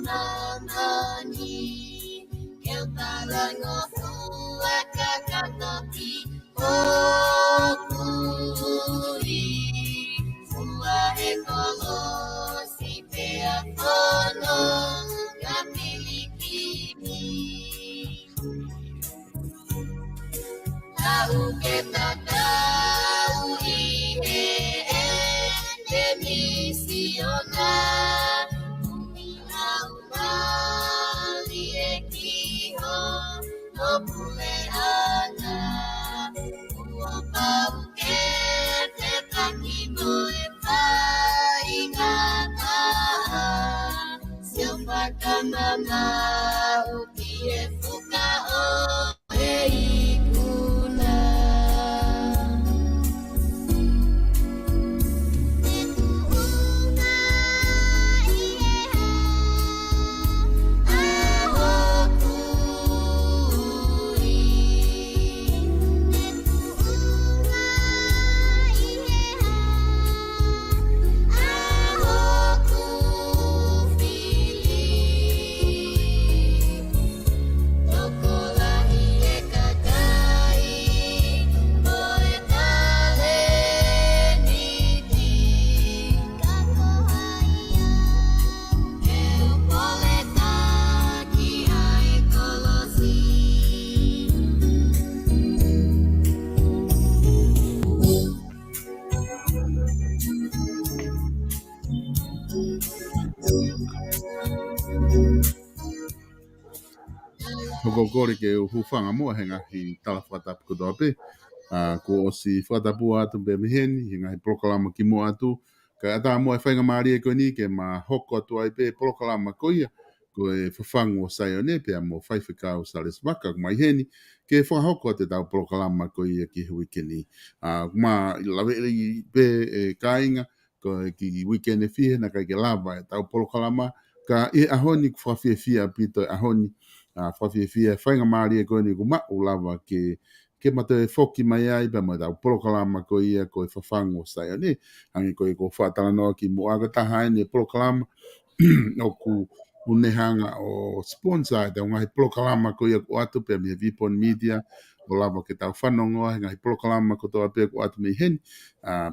mamani keu talango fua kakatoki okuri fua ekolo si pea kono kapiliki tau kita tau ihe demisiona umina umali ekiho no pule ana uopau kete takimo e paingata siopaka mama ukie fuka o eikuna Hokokori ke hufanga mua henga hi tala whatapu koto ape. Ko o si whatapu atu be miheni, henga hi polokalama ki mua atu. Ka ata mua e whainga maari e koe ni ke ma hoko atu ai pe polokalama koia. Ko e whafangu o SAIONE pe a mo whaiwhikau Salesi Vaka mai heni. Ke whahoko te tau polokalama koia ki wikeni. Ma lawe pe e kainga ko ki wikeni fihe na kai ke lava e tau polokalama. Ka e ahoni kwhawhiawhia pito e ahoni. Whawhiawhia whainga maari e koe ni ku mao lava ke mata e whoki mai ai pa mai tau polokalama ko ia ko e whafangu o SAIONE. Hangi ko e ko whatala noa ki moaga taha ni e polokalama o ku unehanga o sponsor te ngahi polokalama ko ia ko atu pe mi Vipon Media o lava ke tau whanongoa ngahi polokalama ko toa pe ko atu mi hen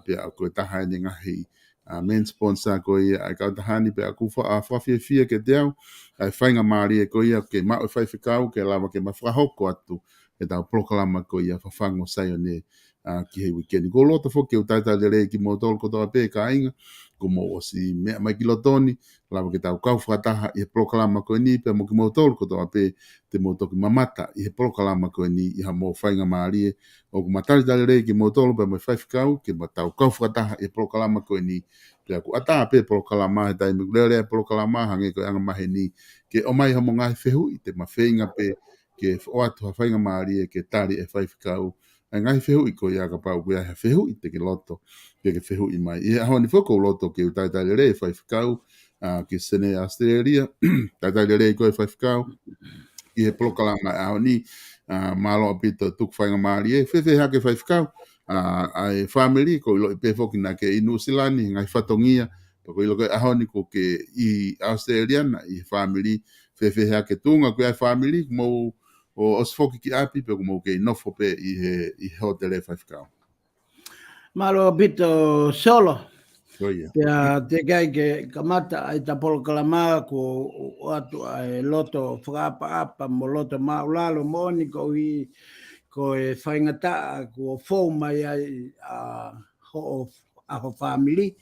pe ko e taha ni ngahi main sponsor ko ia ai kau tahani pe aku whawhiawhia ke te au ai whainga maari e ko ia ke mao e whaiwhikau ke lava ke mawhahoko atu e tau polokalama ko ia whafango SAIONE ki hei wikeni. Ko lota whoke o taitai le rei ki mo tolu ko toa pe ka inga ko mo o si mea mai ki lotoni lava ke tau kau whataha i he polokalama ko ni pe mo ki mo tolu ko toa pe te mo toki mamata i he polokalama ko ni i ha mo whainga maari e o ku matari tale rei ki mo tolu pe mo whaiwhikau ke ma tau kau whataha i he polokalama ko ni pe aku ata pe polokalama he tai mikulele polokalama hange ko anga mahe ni ke o mai hamo ngahi whehu i te mawhenga pe ke whaatu ha whainga maari e ke tari e whaiwhikau ngai whehu i ko ia ka pau ko ia he whehu i te ke loto ke whehu i mai i ahoni whoko loto ke utaitai le rei whaiwhikau ke sene Australia taitai le rei ko e whaiwhikau i he polokalama ahoni malo apito tuk whainga maari e whewhe hake whaiwhikau ai family ko ilo i pefoki na ke i New Zealand ngai whatongia ko ilo ko ahoni ko ke i Australia na i family whewhe hake tunga ko ai family mo o osfoki ki api pe mo ke nofo pe i hotel e whaiwhikau. Malo bito solo. Koia. Te kai ke kamata ai ta polokalama ko atu ai loto whakapa mo loto maulalo moni ko i ko e whaingata ko fōu mai ai ho family.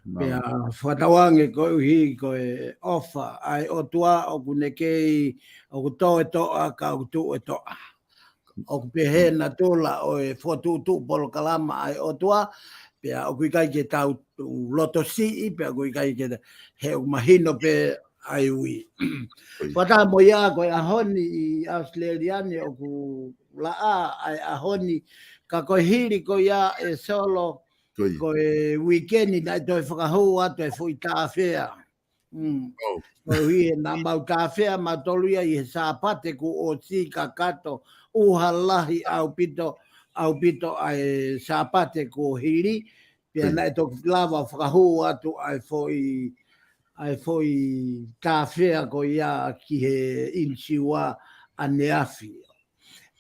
Pea whatawange ko hi ko e ofa ai o tua o kunekei o kuto e toa ka o tu e toa. O kupehe na tula o e whotutu polokalama ai o tua pea o kui kai ke tau loto si pea kui kai ke he o mahino pe ai ui. Whata mo ia ko e ahoni i Australiani o ku laa ai ahoni ka ko hiri ko ia e solo ko e weekendi na toi whakahou atu e fui tāwhea. Ko hui e nā mau tāwhea ma toluia i he sāpate ku o si ka kato uha lahi au pito ai sāpate ku hiri. Pia nai toki lava whakahou atu ai fui ai foi tā whea ko ia ki he insiwa ane afi.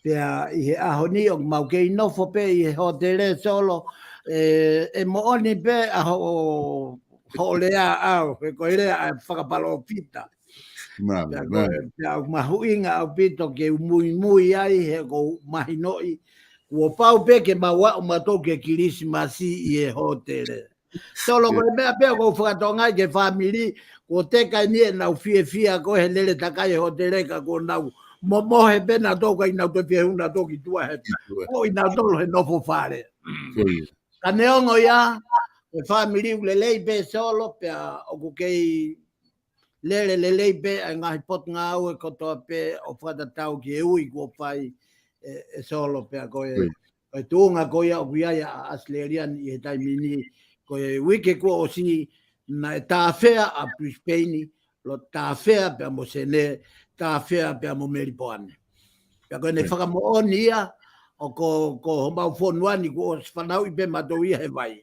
Pea i he aho ni o mau kei nofo pe i he hotele solo e mo oni pe aho ho lea au pe ko lea a whakapalo pita. Pea mahu inga au pito ke mui ai he ko mahi noi ua pau pe ke maua o mato ke kirisimasi i he hotele. Solo ko mea pea ko whakatongai ke family ko te kai nie nau fia ko he lele takai hotele ka ko nau mo he pena toka ina te fie una toki tua he o ina tolo he nofo fare. Ka neongo ia e family lelei pe solo pea o ko kei lelei pe a ngahi pot ngā au e kotoa pe o whatatau ki e ui ko whai e solo pea ko e tuunga ko ia o kuiaia a Australian i he taimini ko e wike ko o si na e tāwhea a Brisbane lo tāwhea pea mo sene tāwhea pea mo Meripoane. Pea ko e ne whakamo oni ia o ko mau whonuani ko o whanau i pe matou ia he vai.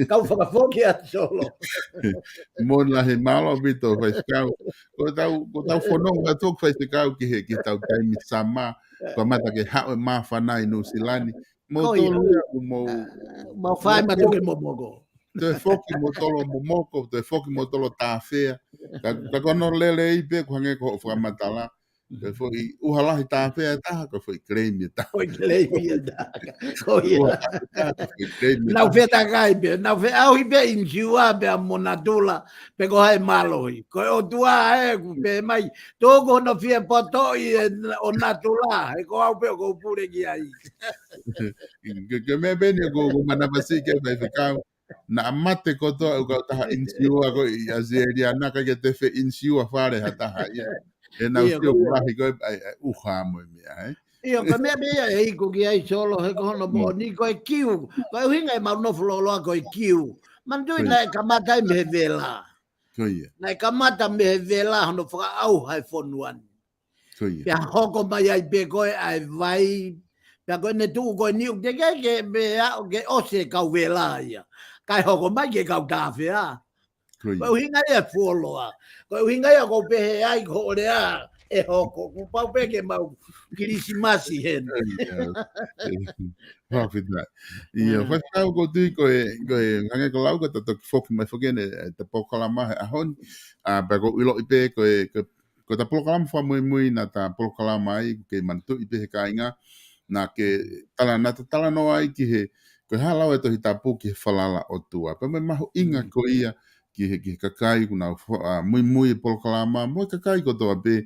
Kau whakafoki a solo. Mona he malo bito fai skau. Ko tau whanau a tōk fai skau ki tau taimi sama. Ko mata ke hao e maa whanai no silani. Mo tolu ia mo whai matou ke momoko. Te foki mo tolo momoko, te foki mo tolo tāwhea. Ka kono lele i pe ko hange ko whamatala. Te foki uhalahi tāwhea taha ko foi kreimi taha. Foi kreimi taha. Ko ia. Nau wheta kai pe. Nau wheta au i pe insiua pe a monatula pe ko hai malohi. Ko o tua ku pe mai. Tōko no fia poto i o natula. E ko au pe o ko pure ki ai. Ke me beni ko manapasi ke vai whekau. Na amate kotoa u kau taha insiua ko i azeria naka ke te whe insiua whare ha taha ia. E nau tio kurahi koe uha mo mea, Ia, ka mea mea e iko ki ai solo he kohono mo ni koe kiu. Koe hinga e mau nofuloloa koe kiu. Mandui na e kamata i mehe vela. Na e kamata mehe vela hono whaka au hai whonuani. Pea hoko mai ai pe koe ai vai. Pea koe ne tuu koe niu. Te ke mea o ke ose kau vela ia. Kai hoko mai ke kau tāwhea. Koe hinga e fuoloa. Koe hinga e ko pehe ai ko orea e hoko. Ko pau peke mau kirisimasi hen. Hawhita. Ia, whakau ko tui koe hange ko lau ka toki whoki mai whakene te POLOKALAMA he ahoni. Pea ko ilo i pe ko ta POLOKALAMA whamui na ta POLOKALAMA ai ke mantu i pe he kainga. Na ke tala no ai ki he ko halau e tohi tapu ki he whalala o tua. Pea me mahu inga ko ia ki he kakai kuna mui POLOKALAMA mo kakai ko toa pe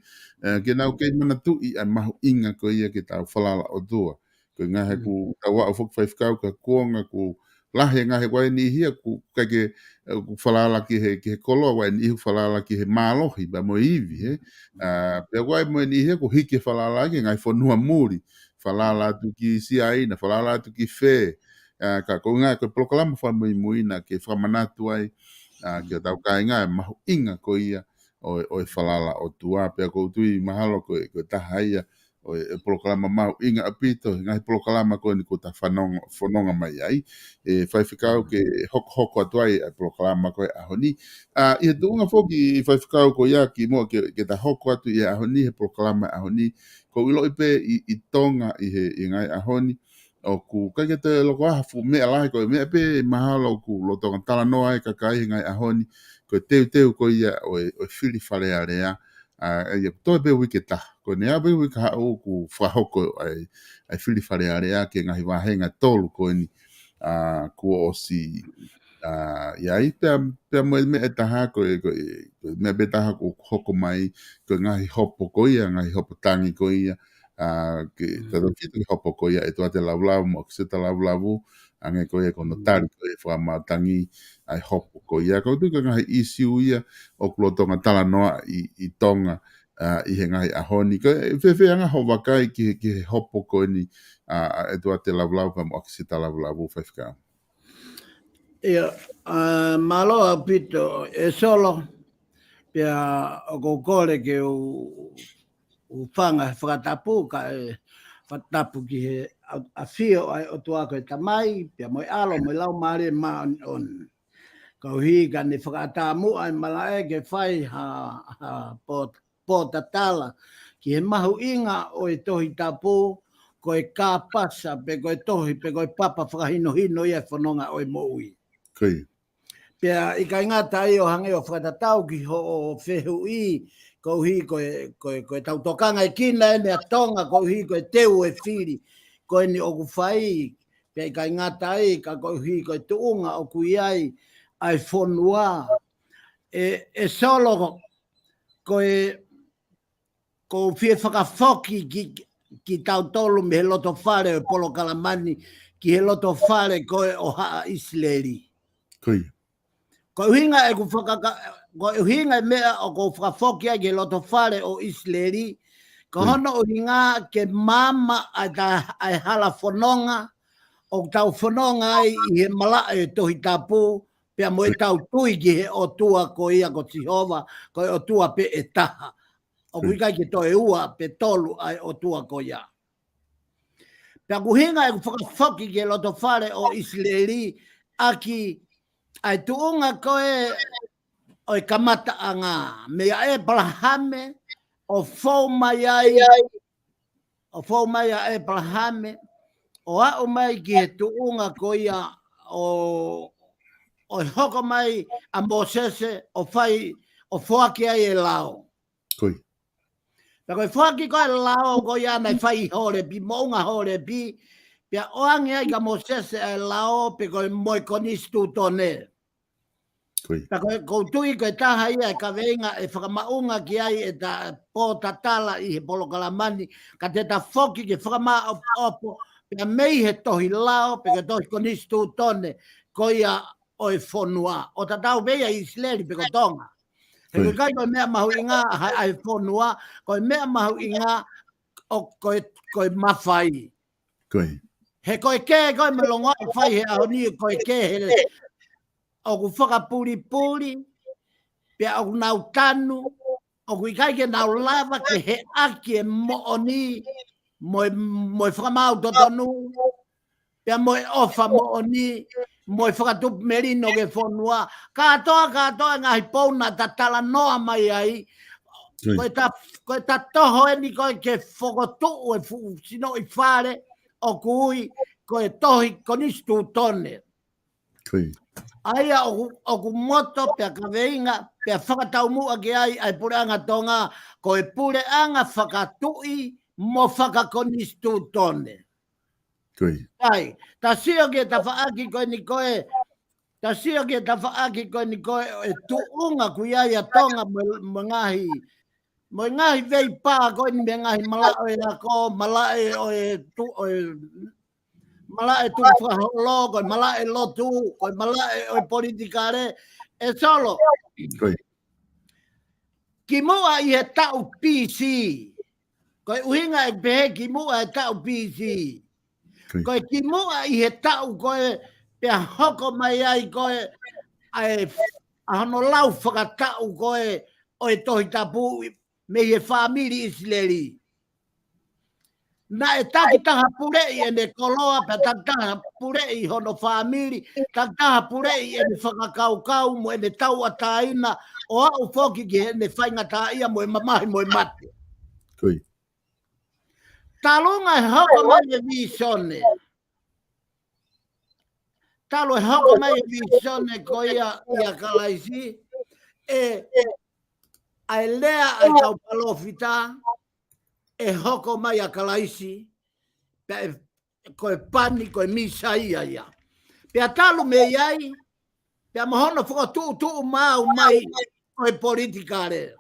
ke nau ke mana tui ai mahu inga ko ia ke tau whalala o tua. Ko ngahe ku tawa o whakawhaiwhikau ka kuonga ku lahe ngahe wai ni hia ku kake ku whalala ki he koloa wai ni whalala ki he mālohi ba mo iwi he. Pea wai mo ni hia ku hiki whalala ki ngai whanua muri. Whalala tu ki siaina, whalala tu ki whē. Ka ko ngahe ko POLOKALAMA whamui na ke whamanatu ai. Ki o tau kai ngā mahu inga ko ia o e whalala o tua. Pea ko tui mahalo ko taha ia o e POLOKALAMA mahu inga apito. Ngahi POLOKALAMA ko ni ko ta whanonga mai ai. E whaiwhikau ke hoko atu ai a POLOKALAMA ko e ahoni. I he tuunga whoki i whaiwhikau ko ia ki mua ke ta hoko atu i ahoni he POLOKALAMA ahoni. Ko ilo ipe i tonga i ngai ahoni. O ku kai te loko hafu mea lahi ko mea pe mahalo ku lotonga tala noa e kakai ngai ahoni ko teu ko ia o whiri whare area ia toi pe wiketa ko nea pe wika hao ku whahoko ai whiri whare area ke ngahi wahenga tolu ko ni ku o si ia i pea me taha ko mea pe taha ko hoko mai ko ngahi hopo ko ia ngahi hopo tangi ko ia ke tato kita ki hopo ko ia e toa te laulau mo ke se ta laulavu ange ko ia kono tari ko ia whamatangi ai hopo ko ia ko tu ka ngahi isiu ia o kulotonga tala noa i tonga i he ngahi ahoni ko e anga ho wakai ki he hopo ko ni e toa te laulau pa mo ke se ta laulavu whaifika Ia, maloa pito e solo pia o kore ke o whanga whakatapu ka e whakatapu ki he a whio ai o tua koe tamai, pia moi alo, moi lau maare maa on. Kauhi ka ni whakatamu ai malae ke whai po tatala. Ki he mahu inga o e tohi tapu, ko e kā pasa, pe ko e tohi, pe ko e papa whakahino hino ia whanonga o e moui. Kui. Pea i ka ingata i o hange o whakatatau ki ho o whehu i, kauhi ko e tautokanga e kina e mea tonga, kauhi ko e teu e whiri, ko e ni oku whai, pea i ka ingata i, ka kauhi ko e tuunga o kui ai whonua. E solo ko whie whakawhoki ki tau tolu me he loto whare o Polokalamani, ki he loto whare ko e o haa Isleli. Kui. Ko hinga e ko hinga mea o ko whakawhoki ai ki he loto whare o Isleli, ko hono o hinga ke mama ai hala whanonga, o tau whanonga ai i he mala e tohi tapu, pea mo e tau tui ki he o tua ko ia ko Tihova, ko e o tua pe e taha. O kui kai ki to e ua pe tolu ai o tua ko ia. Pea kuhinga e ku whakawhoki ki he loto whare o Isleli, aki ai tuunga koe o e kamata a ngā. Mea e palahame o whau mai ai, o whau mai a e palahame, o au mai ki he tuunga ko ia o hoko mai a Mosese o whai o whoaki ai e lao. Kui. Pea koe whoaki koe lao ko ia nei whai hore pi, mounga hore pi, pea oange ai ka Mosese ai lao pe koe moi konistu tone. Kui. Pea koe koutui koe taha ia e ka veinga e whakamaunga ki ai e ta pō tatala i he Polokalamani, ka te ta whoki ki whakama opo, pea mei he tohi lao, pe koe tohi konistu tone, ko ia o e whonua. O ta tau beia i Isleli pe ko tonga. He koe kai koe mea mahu i ngā ai whonua, koe mea mahu i ngā o koe mawhai. Kui. He koe kē koe me longa o whai he ahoni koe kē he o ku whakapuri-puri, pia o ku nau tanu, o ku ikai ke nau lava ke he aki e mooni, moi whakamau totonu, pia moi ofa mooni, moi whakatup merino ke whonua, katoa ngahi pouna ta tala noa mai ai, koe ta toho e ni koe ke whakotu e sino i whare, o kui koe tohi konistu tone. Kui. Aia o ku moto pia ka veinga, pia whakatau mua ki ai pure anga tonga, koe pure anga whakatui mo whakakonistu tone. Kui. Ai, ta sio ke ta whaaki koe ni koe, ta sio ke ta whaaki koe ni koe e tuunga kui ai a tonga mo ngahi vei pā koe ni me ngahi malao e ako, malae o e malae tu whaholo, koe malae lotu, koe malae o e politikare, e solo. Kui. Ki mua i he tau PC, koe uhinga e pehe ki mua e tau PC. Koe ki mua i he tau koe pia hoko mai ai koe ai ahono lau whakatau koe o e tohi tapu me he whamiri Isleli. Na e taki taha purei e ne koloa, pa taki taha purei hono whamiri, taki taha purei e ne whakakaukau mo e ne tau ataina o au whoki ki he ne whainga taia mo e mamahi mo e mate. Kui. Talunga e hoko mai e visone. Talo e hoko mai e visone ko ia kalaisi. Ai lea ai tau palofita. E hoko mai a kalaisi. Koe pani, koe misa ia. Pea talo me iai. Pea mahono whako tuu mau mai koe politikare.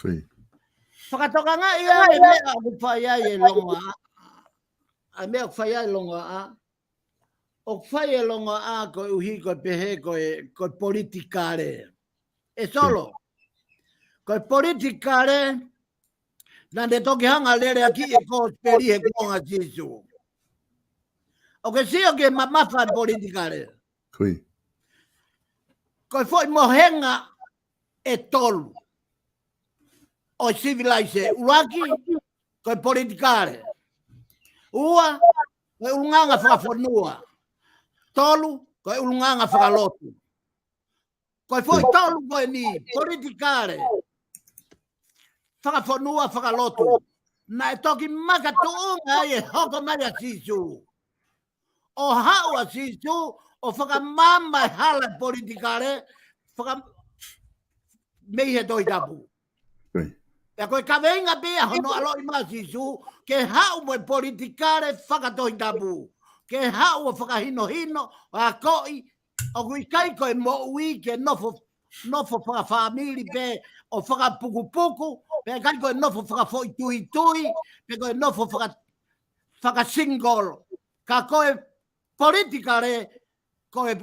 Kui. Whakatoka ngā ia e mea ku whai ai e longa a. Ai mea ku whai ai longa a. O whai e longa a koe uhi koe pehe koe politikare. E solo. Koe politikare, na ne toki hanga lere aki e ko peri he konga jisu. O ke sio ke mamafa politikare. Kui. Koe foi mohenga e tolu. O civilize uraki, koe politikare. Ua, koe ulunganga whakafonua. Tolu, koe ulunganga whakalotu. Koe foi tolu koe ni, politikare. Whakafonua, whakalotu. Na e toki maka tuunga e hoko mai a sisu. O haua sisu, o whakamama e hala politikare, meihe toi tapu. Ja koe ka venga bea hono aloi ma sisu, ke hau mo politikare whakatoi tapu. Ke hau o whakahino, a koi, o kui kai koe mo ui ke nofo whakawhamiri pe o whakapukupuku, pe kai koe nofo whakafoi tui, pe koe nofo whakasingol. Ka koe politikare, koe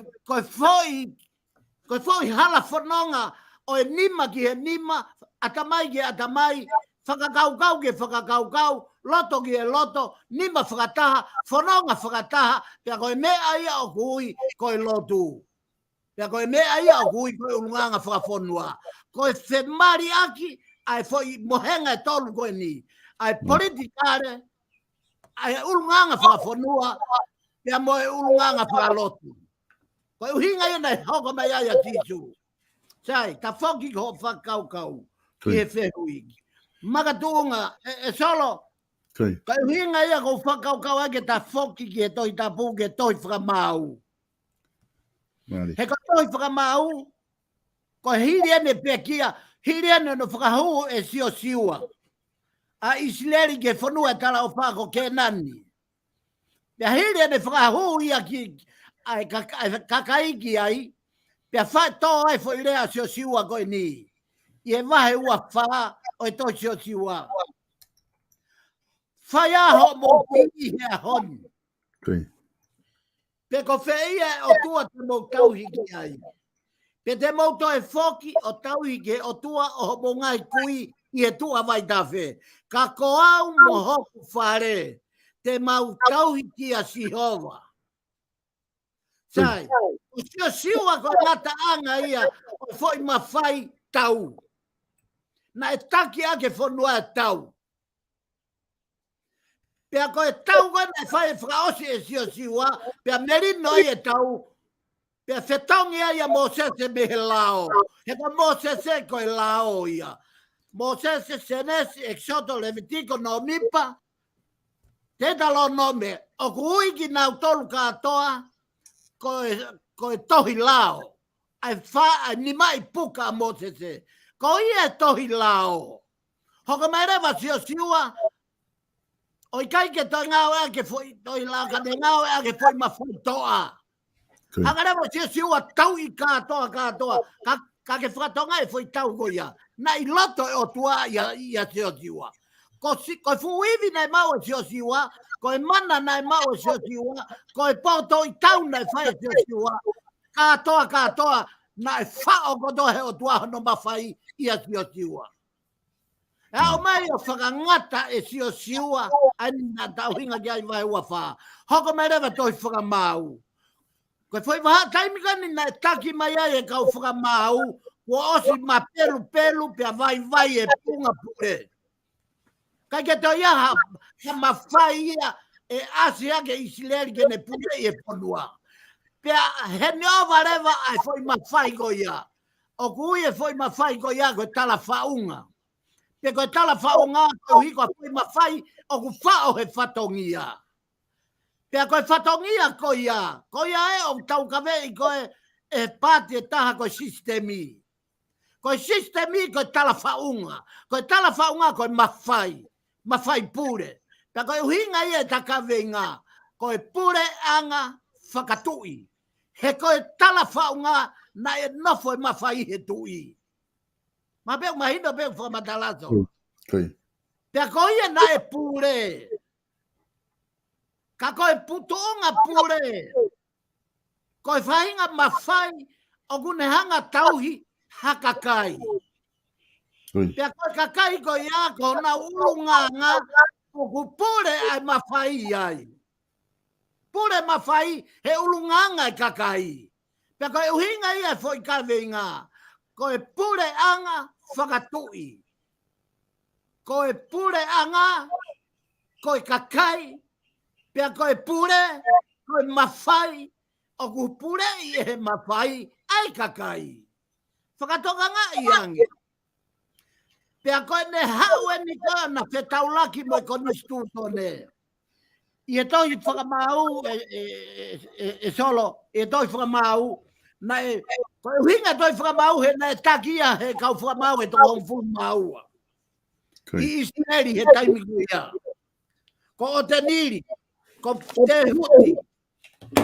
foi hala whanonga, o e nima ki he nima, atamai ki atamai, whakakaukau ki whakakaukau, loto ki e loto, nima whakataha, whanonga whakataha, pia koe mea ia o kui, koe lotu. Pia koe mea ia o kui, koe ulunganga whakafonua. Koe whemari aki, ai foi mohenga e tolu koe ni. Ai politikare, ai ulunganga whakafonua, pia moe ulunganga whakalotu. Koe uhinga ia nei hoko mai aia tisu. Sai, ka whoki ko whakaukau, ki he whehuiki. Makatuunga, e solo, ka uhinga ia ko whakaukau ake ta whoki ki he toi tapu, ki he toi whakamau. He ka toi whakamau, ko hiri ane pekia, hiri ane no whakahu e sio siua. A Isileri ke whanua tala o whako ke nani. Pea hiri ane whakahu ia ki, ai kakaiki ai, pea whae tō ai fo i rea sio siua koe ni. I e wahe ua wha o e tō sio siua. Whai aho mō piki hea hon. Pe ko whea o tua te mō tauhiki ai. Pe te mō tō e whoki o tauhiki o tua o mō ngai kui i e tua vai tawhe. Ka ko au mō hoku whare. Te mau tauhiki a Sihova. Sai, o sio siua ko ngata anga ia, o foi mawhai tau. Na e taki ake whanua e tau. Pea ko e tau koe na whai e whakaosi e sio siua, pea merino i e tau, pea whetongi ia Mosese me he lao. He ko Mosese ko e lao ia. Mosese senesi exoto levitiko no mipa, te talo nome, o kuiki nau tolu katoa, ko e tohi lao. Ai wha, ni mai puka a Mosese. Ko ia e tohi lao. Hoko mai rewa sio siua, o i kai ke toi ngau ea ke foi tohi lao, ka ne ngau ea ke foi mawhai toa. Haka rewa sio siua tau i katoa. Ka ke whakatonga e foi tau ko ia. Na i loto e o tua ia sio siua. Ko fuivi nei mau e sio siua, ko e mana nei mau e sio siua, ko e poto i tau nei whai e sio siua, katoa, na e whao koto he o tua hono mawhai ia sio siua. E au mai o whakangata e sio siua, ai na tauhinga ki ai vai ua wha. Hoko mai rewa toi whakamau. Ko e whai waha taimikani na e taki mai ai e kau whakamau, kua osi ma pelu, pia vai e punga pure. Kai ke to ia ha mawhai ia e asi ake Isileri ke ne pule i e ponua. Pea he neova rewa ai foi mawhai ko ia. O kui e foi mawhai ko ia ko tala whaunga. Pe ko tala whaunga ko hiko foi mawhai o ku whao he whatongia. Pea ko e whatongia ko ia. Ko ia e o tau kawei ko e pati e taha ko sistemi. Ko sistemi ko tala whaunga. Ko tala whaunga ko mawhai. Mawhai pure. Pea ko uhinga ia ta kawenga. Ko e pure anga whakatui. He ko e tala whaunga na e nofo e mawhai he tui. Ma peo mahino peo whamatalazo. Pea ko ia na e pure. Ka ko e putonga pure. Ko e whainga mawhai o kune hanga tauhi hakakai. Pea ko e kakai ko ia ko na ulunganga o pure ai mawhai ai. Pure mawhai he ulunganga e kakai. Pea ko e uhinga ia foi kawenga. Ko e pure anga whakatui. Ko e pure anga, ko e kakai. Pea ko e pure, ko e mawhai. O ku pure i he mawhai ai kakai. Whakatoka ngā iange. Pea koe ne hau e ni kāna whe taulaki mo ko ni stūtone. I e tohi whakamau e solo, i e tohi whakamau, na e, koe uhinga tohi whakamau he na e takia he kau whakamau e to hongfu maua. I Israeli he taimiku ia. Ko o te niri, ko te huti,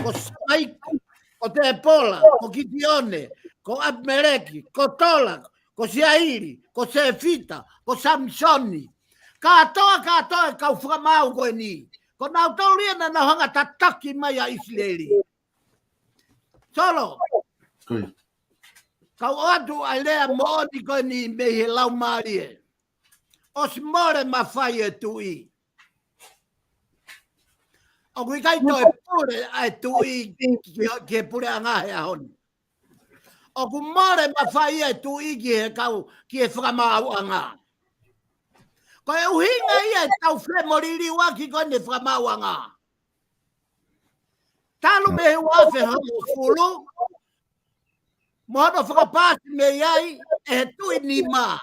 ko Saiku, ko te Pola, ko Gideone, ko Abimeleki, ko Tola, ko Siairi, ko Sefita, ko Samsoni. Katoa e kau whakamau koe ni. Ko nau tau lia na hanga tataki mai a Israeli. Solo. Kau atu ai lea mooni koe ni me he lau marie. Os more mawhai e tui. O kui kai to e pure ai tui ki e pure a ngahe a honi. O ku more mawhai e tui ki e kau ki e whakamau a ngā. Ko e uhinga ia e tau whemoriri waki koe ne whakamau a ngā. Talu me he wafe hongo fulu. Mohono whakapasi me iai e he tui ni mā.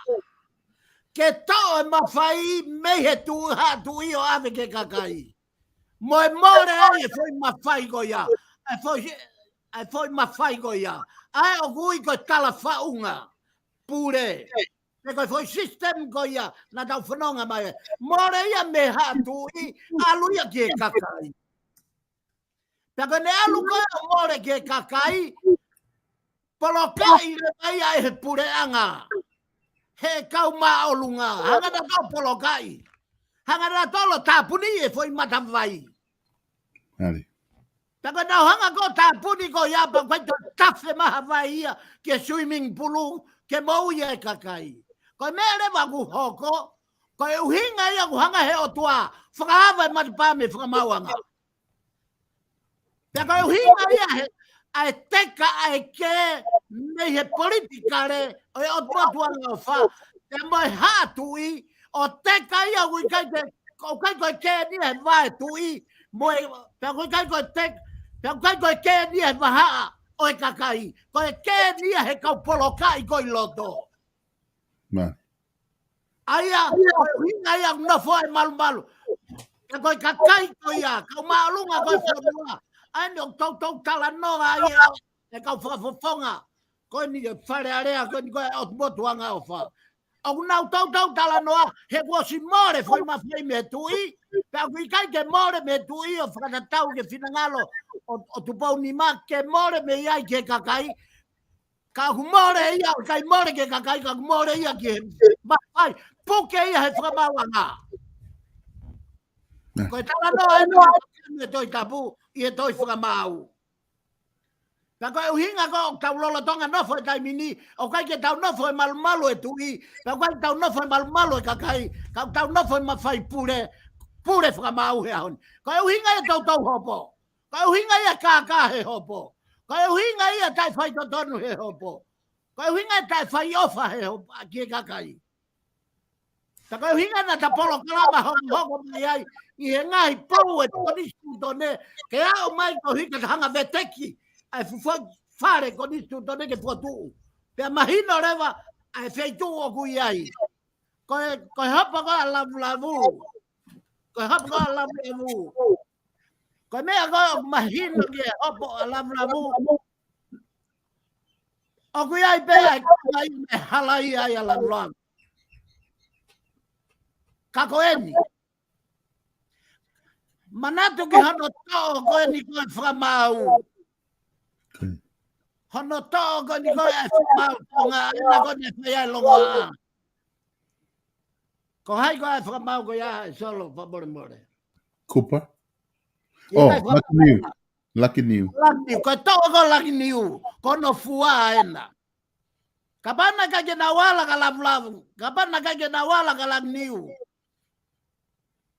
Ke tau e mawhai me he tui ha tui o ave ke kakai. Mo e more ai e foi mawhai ko ia. E foi mawhai ko ia. Ai o gui ko tala whaunga. Pure. E koe foi system ko ia. Na tau whanonga mai. More ia me ha tui. Alu ia ke kakai. Paka ne alu koe o more ke kakai. Polokai le mai ai he pure anga. He kau maolunga. Hanga na tau polokai. Hanga na tolo tapuni e foi matawai. Ali. Taka nau hanga ko tapuni ko iapa koe to tafe maha vai ia ke swimming pool ke mau ia e kakai. Koe mea rewa ku hoko. Koe uhinga ia ku hanga he o tua. Whakahava e matipame whakamauanga. Pea koe uhinga ia he ai teka ai ke me he politikare o e o tuatuanga o wha. Te mai hātui o teka ia kui kai te o kai koe ke ni he vai tui moe pea kui kai koe tek pea kai koe ke ni he vaha o e kakai koe ke ni he kau polokai koe loto. Aia koe hinga ia nofo e malu malu. Pea koe kakai koe ia kau maalunga koe whanua. Ai no tau tala noa ia e kau whafonga. Koe ni e whare area koe ni koe o motuanga o wha. O nau tau tala noa he kuosi more foi mawhai me tui. Pea kui kai ke more me tui o whakatau ke whinangalo o tupau ni ma ke more me iai ke kakai. Ka ku more ia kai more ke kakai ka ku more ia ke mawhai. Puke ia he whakamauanga. Koe tala noa e me toi tapu. I e toi whakamau. Pea koe uhinga ko tau lolo tonga nofo e taimini, o kai ke tau nofo e malumalu e tui, pea koe tau nofo e malumalu e kakai, tau nofo e mawhai pure whakamau he ahon. Koe uhinga e tau hopo. Koe uhinga ia kākā he hopo. Koe uhinga ia tai whai totonu he hopo. Koe uhinga e tai whai ofa he hopo, ki e kakai. Ta koe uhinga na ta polokalama hoko mai ai, i he ngahi pou e konistu tone, ke ao mai ko hika ta hanga veteki, ai fufoi whare konistu tone ke fuatuu. Pea mahino rewa, ai feitu o kui ai. Koe hapa koe lavu. Koe hapa koe lavu. Koe mea koe mahino ke hopo lavu. O kui ai pea, ai me halai ai a lavu. Kako eni. Manatu ki hono to'o koe ni koe whamau. Hono to'o koe ni koe e whamau tonga ena koe ni whai longa. Ko hai koe e whamau koe ia e solo whamore more. Kupa? Oh, Lucky New. Koe to'o koe Lucky New. Kono fua ena. Kapana kake na wala ka lavu. Kapana kake na wala ka Lucky New.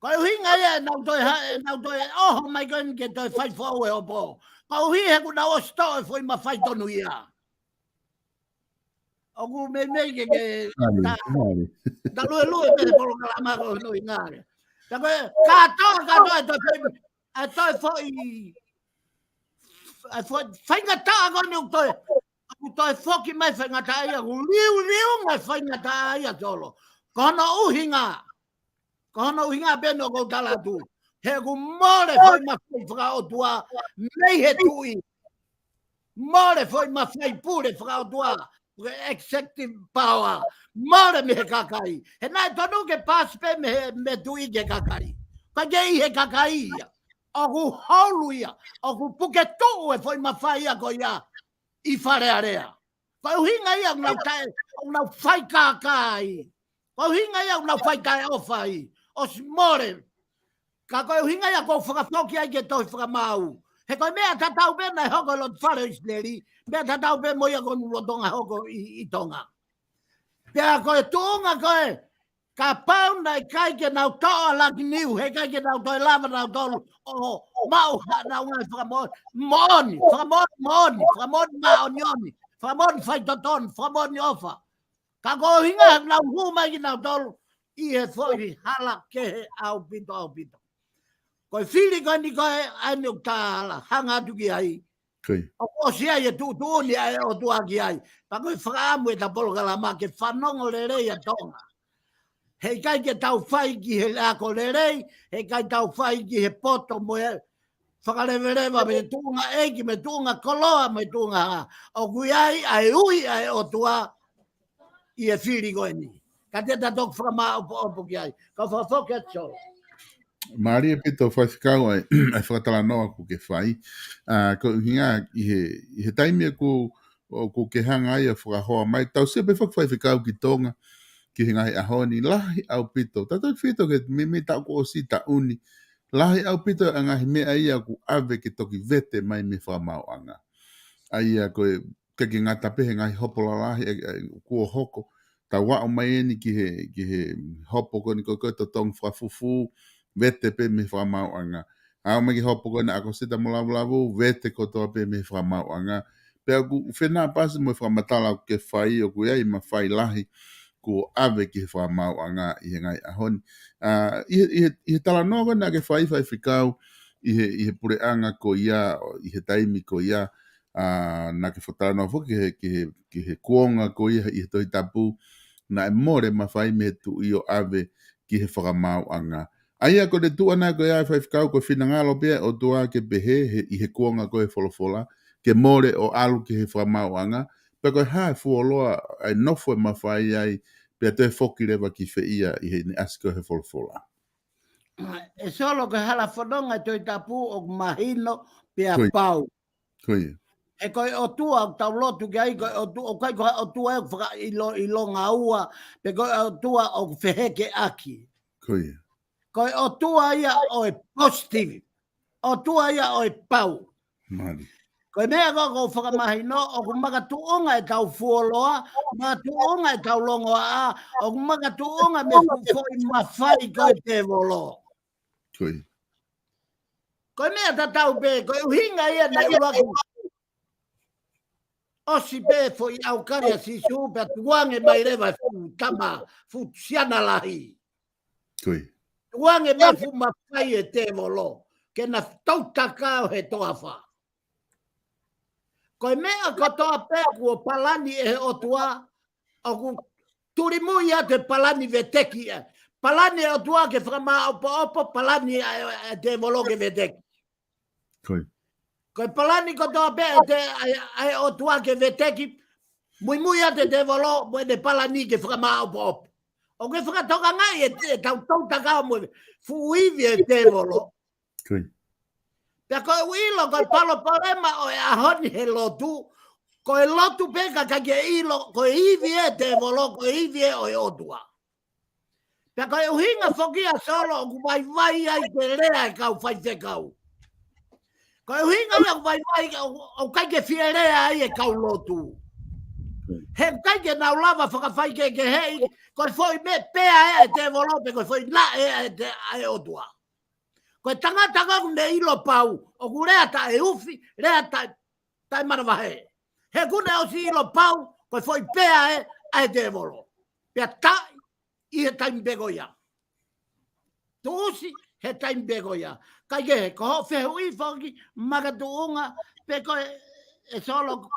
Koe uhinga ia nau toi oho mai koe ke toi whai whau e opo. Koe uhi he kuna o sto e fwoi ma whai tonu ia. O ku me ke ta lue te polokalama ko no ingare. Ta koe katoa e toi whai whainga taa ko ni toi. Toi foki mai whaingata ia, liu mai whaingata ia tolo. Kono uhinga beno ko tala tu. He ku more foi ma fai whaka o tua, mei he tui. More foi ma fai pure whaka o tua, executive power. More me he kakai. He nai tonu ke paspe me tui ke kakai. Ka gei he kakai ia. O ku haulu ia, o ku puke tuu e foi ma fai ia ko ia. I whare area. Kau hinga ia unau whai kākai. Kau hinga ia unau whai kai o whai. O smore. Ka kau hinga ia kau whakawhoki ai ke toi whakamau. He koi mea tatau be nai hoko lot whare isleri. Mea tatau be moia konu lotonga hoko I tonga. Pea koe tuunga koe. Ka pau nai kai ke nau toa laki niu. He kai ke nau toi lava nau tolu. O mau nau ngai whakamoni. Whakamoni maonioni. Whakamoni whaitoton. Whakamoni ofa. Ka ko hinga nau huma ki nau tolu. I he whoi hala ke he au pito. Koe whiri koe ni koe aini o tāla. Hanga tuki ai. O sia ia tuuni ai o tuaki ai. Pa koe whakaamu e ta polokalama ke whanongo le rei a tonga. Hei kai ke tau whai ki he lako le rei. Hei kai tau whai ki he poto mo e. Whakarewerewa me tuunga eiki, me tuunga koloa, me tuunga ha. O kui ai ui ai o tua I e whiri koe ni. Ka te tatok whakama opo ki ai. Ka whawhoke atso. Maria pito fai whikau ai whakatala noa ku ke whai. Ko hinga I he taimia ku ke hanga ai a whakahoa mai. Tau sepe whakawhai whikau ki tonga ki hinga he ahoni. Lahi au pito. Tatou whito ke mimi tau ko o si ta uni. Lahi au pito anga he mea ia ku ave ke toki vete mai me whamau anga. Aia koe ke ngata pehe ngai hopola lahi kua hoko. Ta wao mai eni ki he hopo ko ni ko to tong whafufu. Vete pe me whamau anga. Ao mai ki hopo ko na ako sita mo lavu vete ko toa pe me whamau anga. Pea ku whena pasi mo whamatala ke whai o ku iai ma whai lahi. Ko ave ki whamau anga I he ngai ahoni. I he tala noa na ke whai whikau I he pure anga ko ia, I he taimi ko ia, na ke whatala noa fuki ki he kuonga ko ia I he toi tapu, na e more ma whai me tu I o ave ki he whakamau anga. Aia ko te tuana ko ia whikau ko whinangalo pia o tua ke behe I he kuonga ko he wholofola, ke more o alu ki he whakamau anga, pe koe hae fuoloa ai nofo ma whai ai, pia te whoki rewa ki whia I he ni asiko he wholofola. E solo ke hala whanonga toi tapu o mahino pia pau. Koe. E koe o tua o tau lotu ki ai, o kai koe o tua e whaka ilo ngā ua, pe koe o tua o wheheke aki. Koe. Koe o tua ia o e positive. O tua ia o e pau. Mari. Koe mea ko whakamahino, o ku makatuunga e tau fuoloa, makatuunga e tau longoa a, o ku makatuunga me fufoi mawhai koe te volo. Koe. Koe mea tatau pe, koe uhinga ia na uraku. Osi pe foi au karia si su, pe tuange mai rewa fu tama, fu siana lahi. Koe. Tuange mai fu mawhai e te volo, ke na tautakau he toafa. Koe mea katoa peku o palani e o tua, o ku turimu ia te palani veteki e. Palani e o tua ke whakama opo, palani e te volo ke veteki. Koe. Koe palani katoa pe e o tua ke veteki, mui ia te volo, mo e palani ke whakama opo. O ke whakatoka ngai e tau takao mo, fuivi e te volo. Koe. Pea koe uilo, koe palo parema o e ahoni he lotu, koe lotu peka kake ilo, koe iwi e te volo, koe iwi e o e otua. Pea koe uhinga whokia solo, o kuwai ai te rea e kau whai te kau. Koe uhinga ia kuwai o kaike fie rea ai e kau lotu. He kaike nau lava whakawhai ke hei, koe foi me pea e te volo, pe koe foi la e otua. Koe tangata ne ilo pau, o ku rea ta e ufi, rea ta marawahe. He kune o si ilo pau, koe foi pea e te volo. Pea tai, I he taimi bego ia. Tu usi, he taimi bego ia. Kai ke he, ko ho whehu I whaki, makatuunga, pe koe e solo ko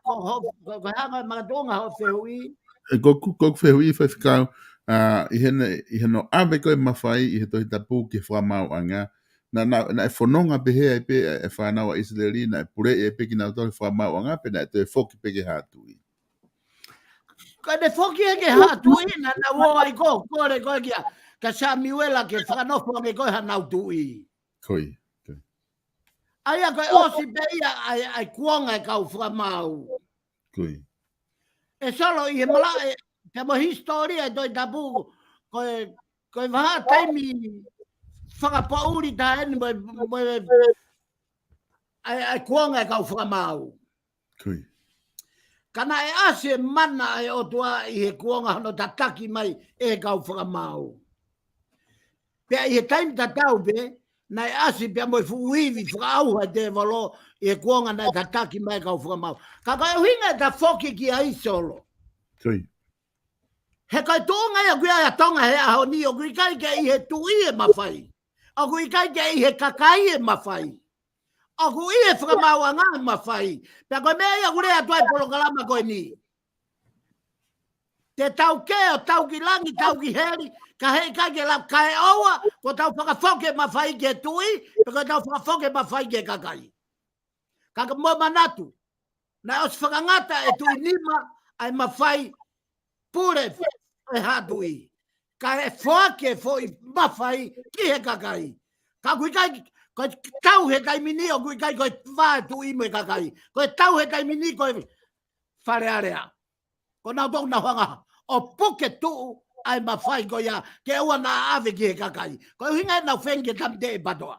hanga magadonga ho feui. Ko fehui fa fikau I heno ave ko mafai I he to tapu ke fa mau anga na e fononga pe he pe e fa na wa Israeli na pure e pe kina to fa mau anga pe na to e foki pe ke hatu Ka de foki e ke hatu ina na wo ai ko le ko kia ka sa miwela ke fa no fo ke ko ha na tu I. koi Ai a ko osi pe ia ai kuonga ka u fa mau. koi E solo I mala te mo historia do tapu ko va taimi fa pa uri da en mo ai kuonga ka u fa mau. koi Kana e ase mana e o tua I he kuonga no tataki mai e kau whakamau. Pea I he taimi tatau pe, na e ase pea mo fuivi whakauha te walo I he kuonga na tataki mai kau whakamau. Ka kai uhinga ta whoki ki a isolo. koi He kai tōnga ia kui aia tonga he aho ni o kui kai ke I he tui e mawhai. O kui kai ke I he kakai e mawhai. O kui e whakamau a ngā mawhai. Pea koe mea ia kure atuai polokalama koe ni. Te tau ke o tau ki langi, tau ki heri, ka hei kai ke lau kai oa, ko tau whakawhoke mawhai ke tui, pe ko tau whakawhoke mawhai ke kakai. Kaka mo manatu, na os whakangata e tui nima, ai mawhai pure e hatui. Ka e whake fo I mawhai ki he kakai. Ka kui kai, ko tau he kai mini o kui kai ko wha tui me kakai. Ko tau he kai mini ko whare area. Ko nā tōk na whanga, o puke tu ai mawhai ko ia, ke ua nā ave ki he kakai. Ko hinga nā whenge tam te e patoa.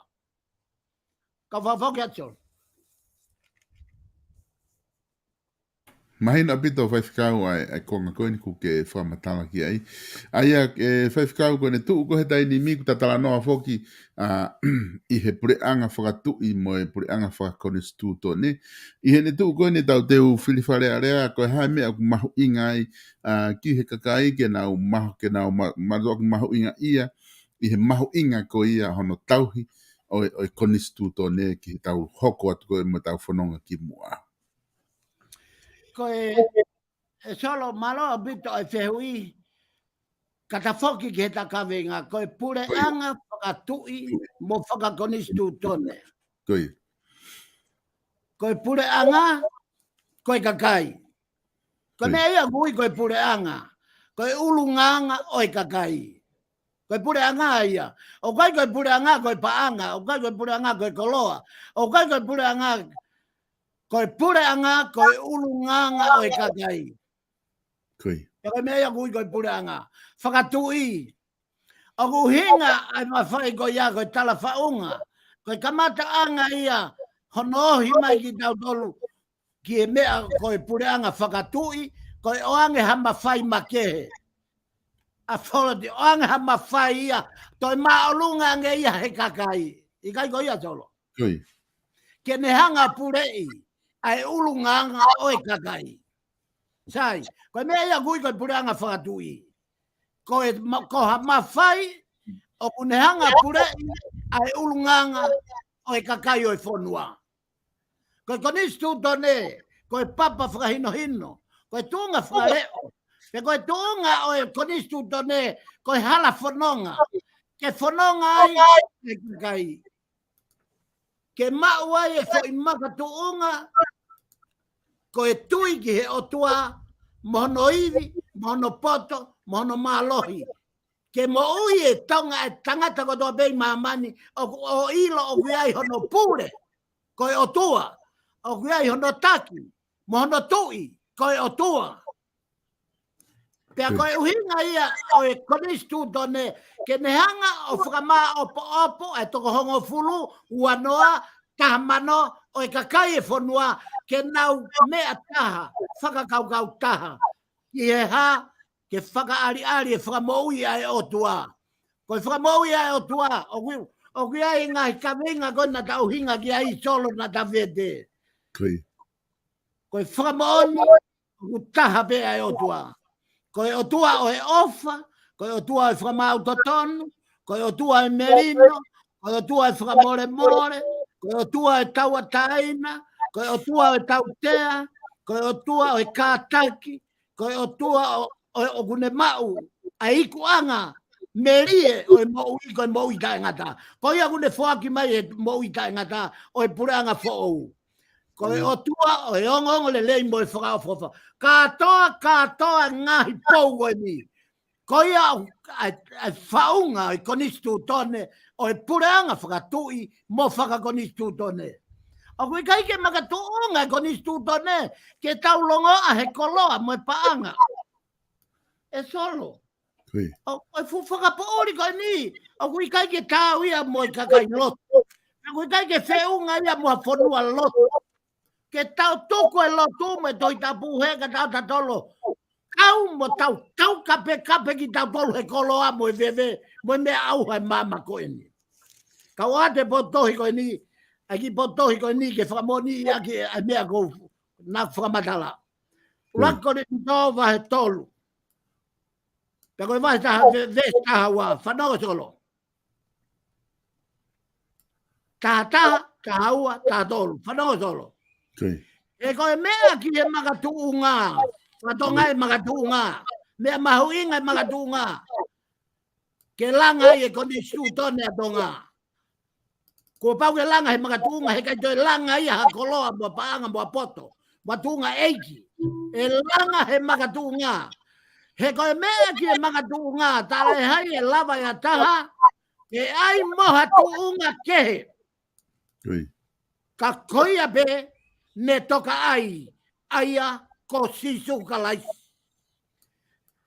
Ka whawhoke atio. Mahina pito whaifkau ai konga koe ni kuke whamatala ki ai. Aia whaifkau koe ne tuu ko he taini miku tatala noa whoki I he pureanga whakatui mo e pureanga whakakonestu tōne. I he ne tuu koe ne tau teu whiliwharea rea koe hai mea ku mahu inga ai ki he kakai ke nau mahu inga ia. I he mahu inga ko ia hono tauhi o e konestu tōne ki he tau hoko atu koe mo tau whanonga ki mua. Koe e solo malo bito e whehui, kata whoki ki he takawenga, koe pure anga whakatui mo whakakonistu tone. Koe. Koe pure anga, koe kakai. Koe ne ia gui koe pure anga, koe ulunganga oi kakai. Koe pure anga ia. O kai koe pure anga koe paanga, o kai koe pure anga koe koloa, o kai koe pure anga koe pure anga, koe ulunganga oi kakai. Koe. Koe mea kui koe pure anga. Whakatui. O ku hinga ai mawhai koe ia koe tala whaunga. Koe kamata anga ia honohi mai ki tau tolu. Ki e mea koe pure anga whakatui. Koe oange ha mawhai makehe. A wholati oange ha mawhai ia. Toi maolunga ange ia he kakai. I kai koe ia tolo. Koe. Ke ne hanga purei. Ai ulunganga oi kakai. Sai, koe mea ia kui koe pureanga whakatui. Koe ha mawhai, o kunehanga purei, ai ulunganga oi kakai oi whonua. Koe konistu tone, koe papa whakahino hino, koe tunga whakareo, pe koe tunga oi konistu tone, koe hala whanonga. Ke whanonga ai, e kakai. Ke mauai e fo I maka tuunga, koe tui ki he otua, mohono iwi, mohono poto, mohono malohi. Ke mo ui e tonga e tangata ko toa bei mamani, o ilo o kuiai hono pure, koe otua, o kuiai hono taki, mohono tui, koe otua. Pea koe uhinga ia o e konistu tone, ke nehanga o whakama opo opo, e toko hongo fulu, uanoa, tahamano, o e kakai e whonua, ke nau mea taha, whakakaukau taha. Ki he ha, ke whakaari e whakamoui ai o tua. Koe whakamoui ai o tua, o kui ai ngahi kawenga koe na tau hinga ki ai solo na tawete. Koe. Koe whakamooni, o taha pe ai o tua. Koe o tua o e ofa, koe o tua e whakamau totonu, koe o tua e merino, koe o tua e whakamore more, koe o tua e taua taina, Ko o tua o tautea, ko o tua o kātaki, ko o tua o kune mau, a iku anga, merie o mo ui ko mo i tai ngata. Ko ia kune foaki mai e mo i tai ngata o e puranga fo. Ko o tua o e ongongo le lei mo e whakao fofa. Katoa ngahi pou o ni. Ko ia a whaunga i konistu tone o e puranga whakatui mo whakakonistu tone. O koe kai ke makatuunga i konistu tone ke taulongo a he koloa mo e paanga. E solo. O koe whakapoori koe ni. O koe kai ke tāu ia mo i kakai lotu. O koe kai ke whiunga ia mo a whanua lotu. Ke tau tuku e lotu me toi tapu heka tau tatolo. Kau mo tau kape ki tau tolu he koloa mo e veve, mo e mea au hai mama koe ni. Kau ate potohi koe ni, aki potohi koe ni ke whamoni aki a mea kou na whamatala. Rako ni tō vahe tolu. Pe koe vahe taha vestaha wā, whanau solo. Taha ua, taha tolu, whanau solo. E koe mea ki he makatuunga, whatonga e makatuunga, mea mahuinga e makatuunga, ke langa e koni su tone a tonga. Ko pau ke langa he makatuunga, he kai toi langa ia ha koloa mua paanga mua poto, mua tuunga eiki. E langa he makatuunga. He koe mea ki he makatuunga, tala e hai e lava ya taha, e ai moha tuunga kehe. Ka koia pe, ne toka ai, aia ko sisu kalai.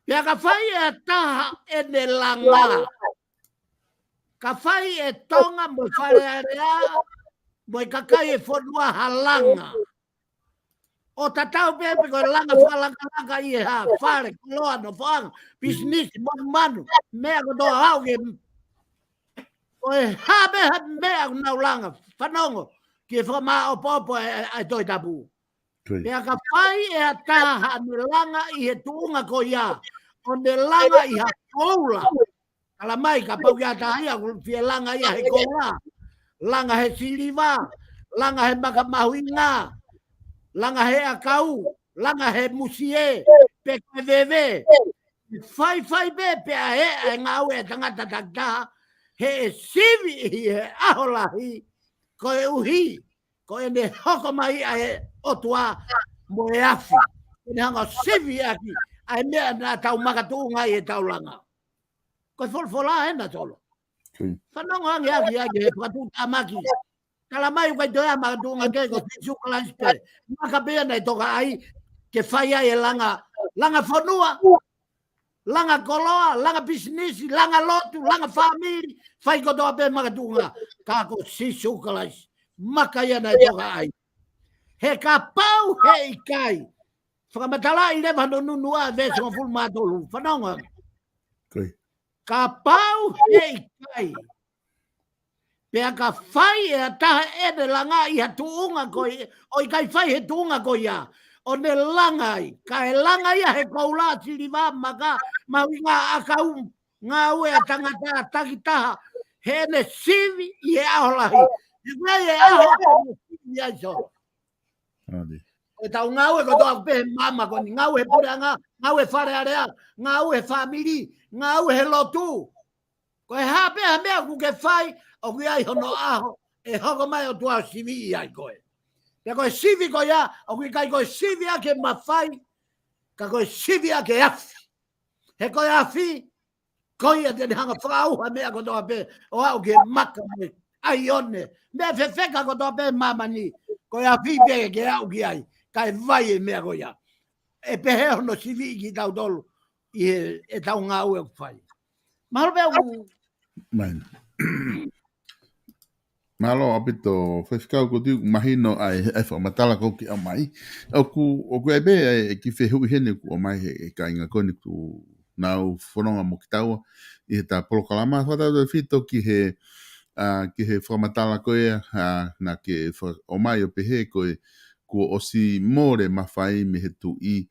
Pea ka whai e taha e ne langa. Ka whai e tonga mo whare area, mo i kakai e whanua halanga. O tatau pepe ko langa whalanga i e ha, whare, koloa no whanga, business, manu, mea ko toa hau ke, o e habe mea nau langa, whanongo, ki e whama o popo e toi tapu. Pea ka whai e a taha ni langa i he tuunga ko ia, o ne langa i ha koula. Kala mai ka pau ia taha ia, fie langa ia he koula. Langa he siliva, langa he makamahuinga, langa he akau, langa he musie, pe ke veve. Whai be pe a he e ngau e tangata taktaha, he e sivi i he aholahi, ko e uhi, ko e ne hoko mai a he otua mo e afi. E ne hanga sivi aki, a e mea na tau makatuunga i e tau langa. Ko e folfola e na tolo. Whanongo angi he patu tamaki. Kala mai ukai toea makatuunga ke ko tisu kalaispe. Maka bea nei toka ai, ke whai ai e langa whanua, langa koloa, langa business, langa lotu, langa family, whai ko toa pe makatuunga. Ka ko tisu kalais. Maka ia nei toka ai. He ka pau he ikai. Whakamatala i lewa no nunua ve so full matolu. Whanonga. Ka pau he ikai. Pea ka whai e a taha e ne langa i ha tuunga ko i, o i kai whai he tuunga ko ia. O ne langa i. Ka he langa ia he koula siriwa maka maui ngā akau ngā ue a tangata takitaha. He ne sivi i he aholahi. I wei e aho ko ne sivi i aiso. E tau ngau e ko toa pehe mama ko ni ngau e pureanga, ngau e whare area, ngau e family, ngau e lotu. Ko e hapea mea ku ke whai, o kui ai hono aho, e hoko mai o tua sivi i ai koe. Pea koe sivi ko ia, o kui kai koe sivi ake mawhai, ka koe sivi ake afi. He koe afi, koe a tene hanga whakauha mea ko toa pehe, o au ke maka me, ai one. Mea whewheka ko toa pehe mama ni, koe afi pehe ke au ki ai. Kai vai e mea koia. E pehe hono sivi ki tau tolu i e tau ngā ue whai. Mahalo pea u... Maina. Malo apito whewhikau ko tiu mahino ai e whamatala ko ki au mai. O ku e be e ki whehui hene ku o mai e ka inga koni ku nau whanonga mo ki taua i he tā polokalama. Whatau te whito ki he whamatala koe na ke o mai o pehe koe ko osi more mawhai me he tu i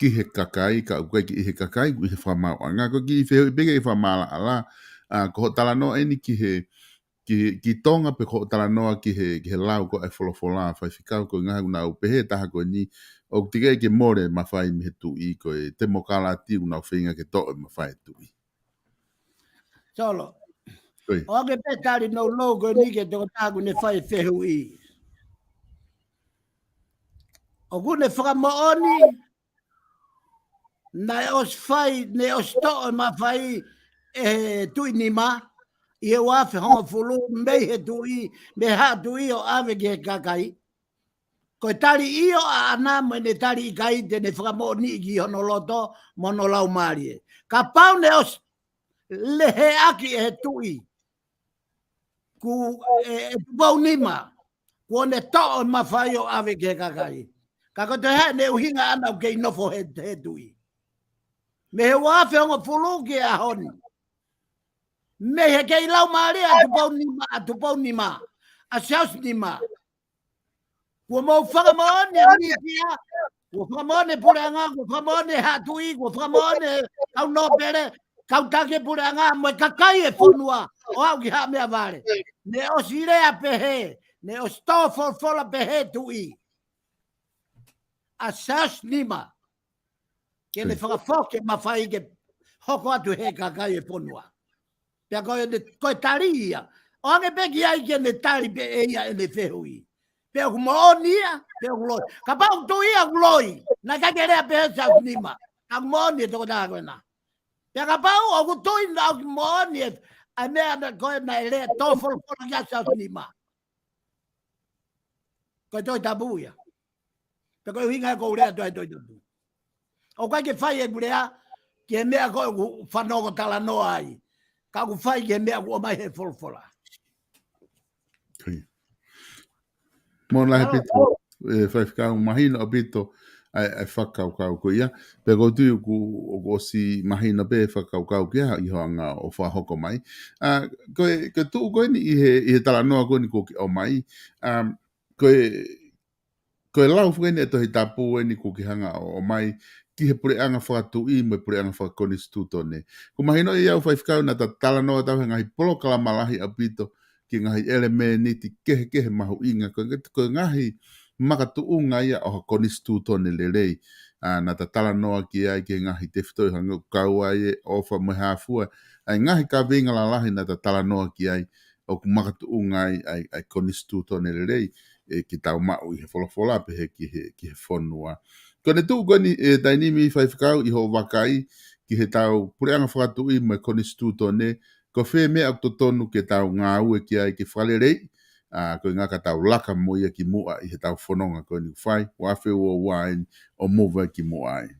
ki he kakai, ka ukai ki he kakai, ki he whamau anga, ko ki he bege he whamala ala, ko ho tala no eni ki he ki tonga pe ko tala noa ki he lau ko e folofola fai fikau ko ngā una upehe taha ko ni o tige ke more mawhai me he tui ko e te mokala ti una whinga ke to e mawhai tui. Solo. Koi. O ke petari no logo ni ke toko tāku ne whai whehu i. O kune whakamooni, nai os whai, ne os to e mawhai e tui ni ma, i e wafe honga fulu, mei he tui, me ha tui o ave ke he kakai. Ko tari i o a ana mo ne tari i kai te ne whakamooni i ki hono loto, mono lau marie. Ka pau ne os lehe aki e he tui. Ku e tupau nima, ku ne to ma fai o ave ke kakai. Ka ko te he ne uhinga ana o kei nofo he tui. Me he wafe onga fulu ki a honi. Me he kei lau maari a tupau nima, a siaus nima. Ku mau whakamoone ni kia, ku whakamoone pureanga, ku whakamoone hatui, ku whakamoone kau no pere, kau take pureanga, mo kakai e whonua, o au ki ha mea vare. Ne o sirea pehe, ne o sto fola pehe tui. A siaus nima. Ke le whakafoke mawhai ke hoko atu he kakai e whonua. Pea koe tari ia. O ange peki ai ke ne tari pe e ia e le whehui. Pea ku mooni ia, pea ku loi. Ka pau tu ia ku loi. Na kakerea pe sa nima. Ka ku mooni e toko tā koe nā. Pea ka pau o ku tui na ku mooni e ai mea na koe na e lea tō wholofola kia sa nima. Koe toi tabu ia. Pea koe hinga e kou rea toi tabu. O kai ke whai e kurea, ke mea koe ku whanoko tala noa ai. Ka ku whai ke mea ku o mai he wholofola. Mōna he pito, e whaifkau mahina o pito, ai whakaukau ko ia. Pe ko tui ku o si mahina pe whakaukau kia i hoanga o whahoko mai. Koe tuu koe ni i he tala noa koe ni ko ki o mai. Koe lau whakene e tohi tapu e ni ko ki hanga o mai. Ki he pureanga whakatu i me pureanga whakakonis tūtone. Ko mahina i au whaifkau na ta tala noa tau he ngahi Polokalama lahi a pito. Ki ngahi ele ni ti kehe mahu inga. Ko ngahi makatuunga ia o hakonis tūtone le rei. Na ta tala noa ki ai ki ngahi te whitoi hanga kau ai e ofa me hafua. Ai ngahi ka vinga la lahi na ta tala noa ki ai o ku makatuunga ai konis tūtone le rei. Ki tau mau i he wholofola pe he ki he whonua. Ko ne tū goni e tainimi whaifkau i ho wakai ki he tau pureanga whakatu i me konis tūtone. Ko whē mea o tonu ke tau ngā ue ki ai ki whale rei, ko ngā ka tau laka mo ia ki mua i he tau whanonga ko ni whai, wawhi ua wain o muwa ki mua ai.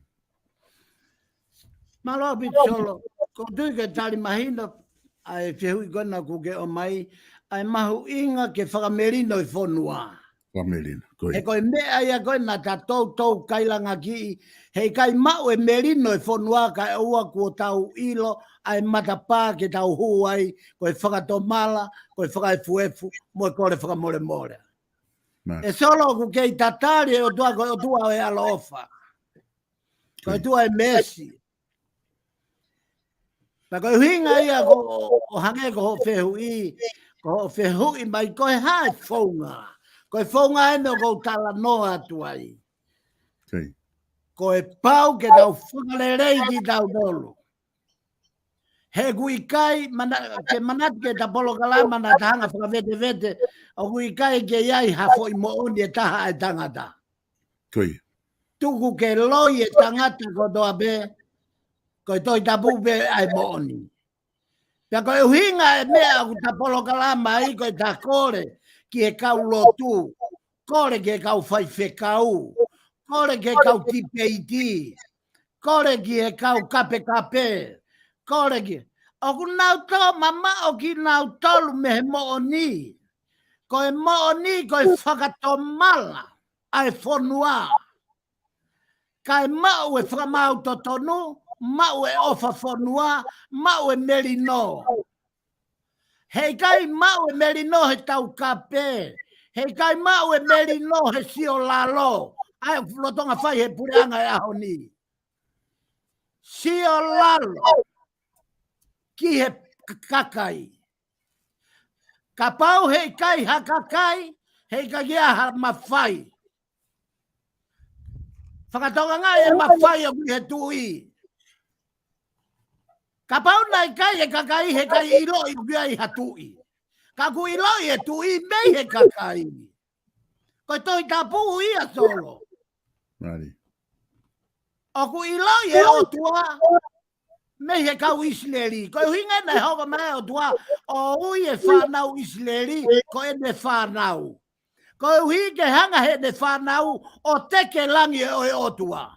Malo bit solo, ko tui ke tari mahina, ai whihui kona ku ke o mai, ai mahu inga ke whakamerino i whonua. Whamerino, koi. He koe mea ia koe na ta tau kailanga ki, hei kai mau e merino i whonua ka e ua kua tau ilo, ai matapā ke tau huai, koe whakatomala, koe whakaifuefu, moe kore whakamore. E solo ku kei tatari o tua e alo ofa. Koe tua e mesi. Pa koe hinga ia o hange ko ho whehui, ko ho whehui mai koe hae whaunga. Koe whaunga e no kou tala noa tuai. Koe pau ke tau whangalerei ki tau nolu. He kui kai, ke manat ke ta Polokalama na tahanga whakavete, o kui kai ke iai hafo i mooni e taha e tangata. Tuku ke loi e tangata ko toa be, koe toi tapu be ai mooni. Pea koe uhinga e mea ku ta Polokalama i koe ta kore ki e kau lotu, kore ke kau whaiwhekau, kore ke kau tipeiti, kore ki e kau kape, kore ki. O ku nau tō mama o ki nau tolu me he mooni. Koe mooni koe whakatomala ai whonua. Kai mau e whakamau totonu, mau e ofa whonua, mau e merino. Hei kai mau e merino he tau kape. Hei kai mau e merino he sio lalo. Ai flotonga whai he pureanga e ahoni. Sio lalo. Ki he kakai. Ka pau hei kai haka kai, hei ka gia ha mawhai. Whakatonga ngai e mawhai o he tui. Ka pau nai kai e kakai he kai ilo i kia i hatui. Ka ku ilo i e tui mei he kakai. Koe toi tā puu ia solo. Mari. O ku ilo i e o tua, me he kau Isleri. Koe hinga nei hoka mai o tua, o ui e whanau Isleri, ko e ne whanau. Koe hui ke hanga he ne whanau, o teke langi o e o tua.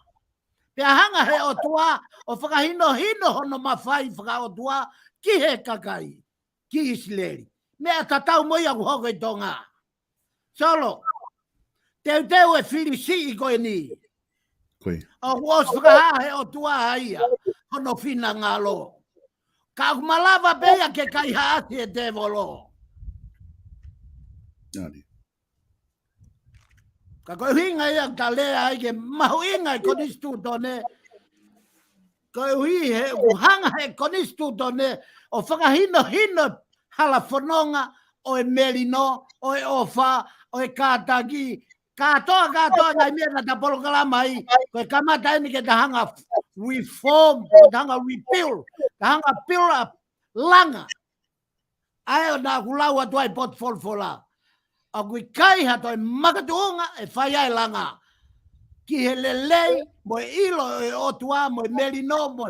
Pea hanga he o tua, o whakahino hino hono mawhai whaka o tua, ki he kakai, ki Isleri. Mea tatau moi aku hoko i tonga. Solo, teu e whiri si i koe ni. Koe. O kuos whakaha he o tua haia, hono whina ngalo. Ka malava bea ke kai haati e te volo. Mari. Ka koe hinga ia ta lea ai ke mahu inga i konistu tone. Koe hui he uhanga he konistu tone, o whakahino hino hala whanonga, o e merino, o e ofa, o e kātaki, katoa ngai mea ta polokalama i, koe kamata eni ke ta hanga reform, ta hanga repeal, ta hanga pill up, langa. Ai o nā kulau atu ai pot folfola. A kui kai hato e makatuonga e whai ai langa. Ki he lelei, mo e ilo e otua, mo e merino, mo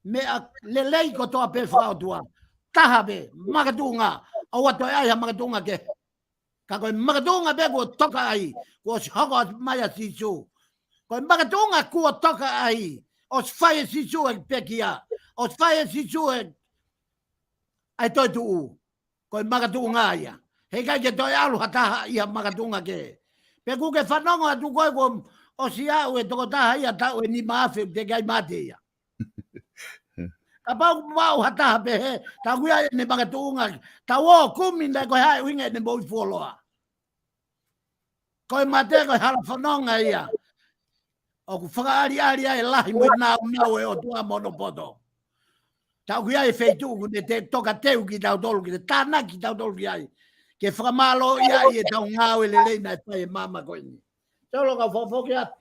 me a lelei ko toa pe whaotua. Taha be, makatunga, o wato e ai ha makatunga ke. Ka koe makatunga be kua toka ai, kua hoko mai a sisu. Koe makatunga kua toka ai, o whai sisu e pekia, o whai sisu e ai toi tuu. Koe makatunga ia. Hei kai ke toi alu hataha ia makatunga ke. Pe kuke whanongo atu koe kua o si au e toko taha ia tau e ni maafe te kai mate ia. Ka pau mau hataha pe he, ta kuia e ne makatunga, ta wo kumi na koe hai winga e ne moi fuoloa. Koe mate koe hala whanonga ia. O ku whakaari ai lahi mo nau e o tua monopoto. Tau ki ai feitu ku te toka teu ki tau tolu ki te tāna ki tau tolu ki ai. Ke whakamalo ia i e tau ngāo e lelei nai pai e mama koe ni. Tolo ka whawhoki atu.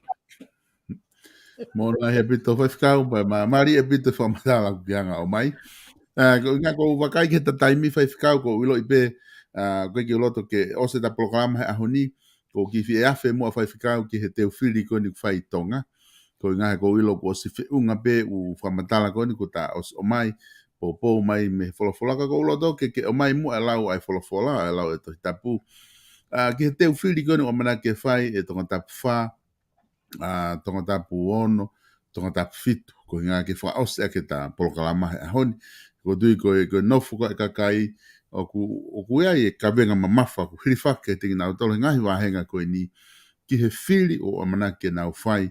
Mona he pito whaifkau, pa mari e pito whamatala ku kianga o mai. Ngā ko wakai ke ta taimi whaifkau ko ilo i pe, koe ki uloto ke ose ta polokalama he ahoni, ko ki fi e afe mua whaifkau ki he teu whiri ko ni ku whai tonga. Ko ngā ko ilo ko si whiunga pe u whamatala ko ni ko ta o mai, po mai me wholofolaka ko uloto ke o mai mua lau ai wholofola, lau e tohi tapu. Ki he teu whiri ko ni o mana ke whai e tonga tapu wha, tonga tapu ono, tonga tapu fitu. Ko ngā ke wha ose ake ta polokalama he ahoni. Ko tui ko e nofu ka e kakai, o ku ia e ka venga mamafa, ku hiriwhake tingi nau tolo ngahi wahenga ko ni ki he whiri o amana ke nau whai,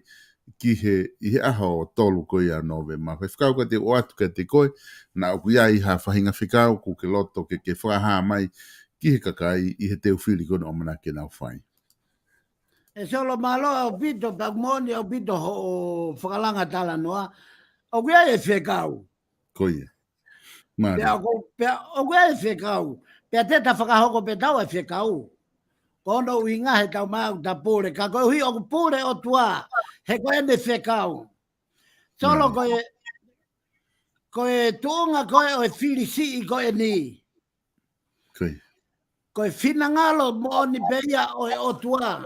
ki he i he aha o tolu ko ia nove. Ma whakau ka te o atu ka te koe, na o ku ia i ha whahinga whikau, ku ke loto ke whaha mai, ki he kakai i he teu whiri ko na amana ke nau whai. E solo malo o pito, pagmoni o pito o whakalanga tala noa, o kia e whekau. Ko ia. Mari. O kia e whekau. Pea teta whakahoko pe tau e whekau. Kono uinga he tau mau ta pule. Ka koe hui o pule o tua. He koe ne whekau. Solo koe tuunga koe o e whiri si i koe ni. Koe. Koe whinangalo mo oni peia o e o tua.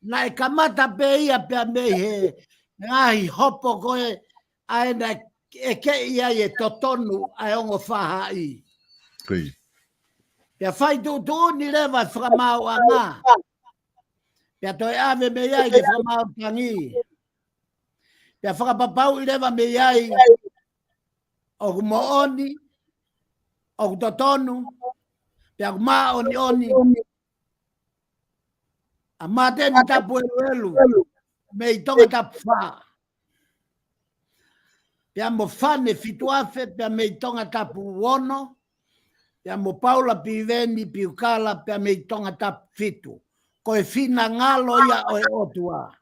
Na e kamata peia pea me he ngahi hopo koe aena e ke ia e totonu a ongo whaha i. Koe. Pea whai tu ni lewa whakamau a ngā. Pea toi ave me iai ke whakamau tangi. Pea whakapapau i lewa me iai o ku mooni, o ku totonu, pea ku maa oni. A mate ni tapu elu, me i tonga tapu wha. Pea mo whane fituafe, pea me i tonga tapu wono, pea mo paula piveni, piukala, pea me i tonga tapu fitu. Koe whina ngalo ia o e otua.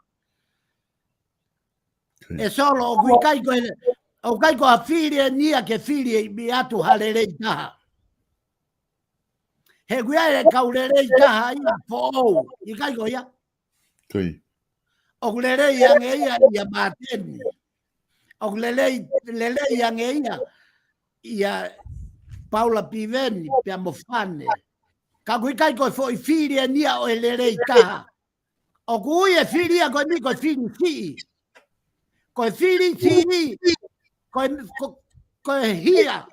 E solo, o kai ko a whiri e nia ke whiri e mi atu harerei taha. he guia e kaulere i taha ia po i kai ko ia. Kai. O lere yang ia mateni. O lele yang ia Paula Piveni pe mofane. Ka kui kai ko foi fili nia o lere i taha. O kui e fili ko ni ko fili fi. Ko fili fi. Ko hia.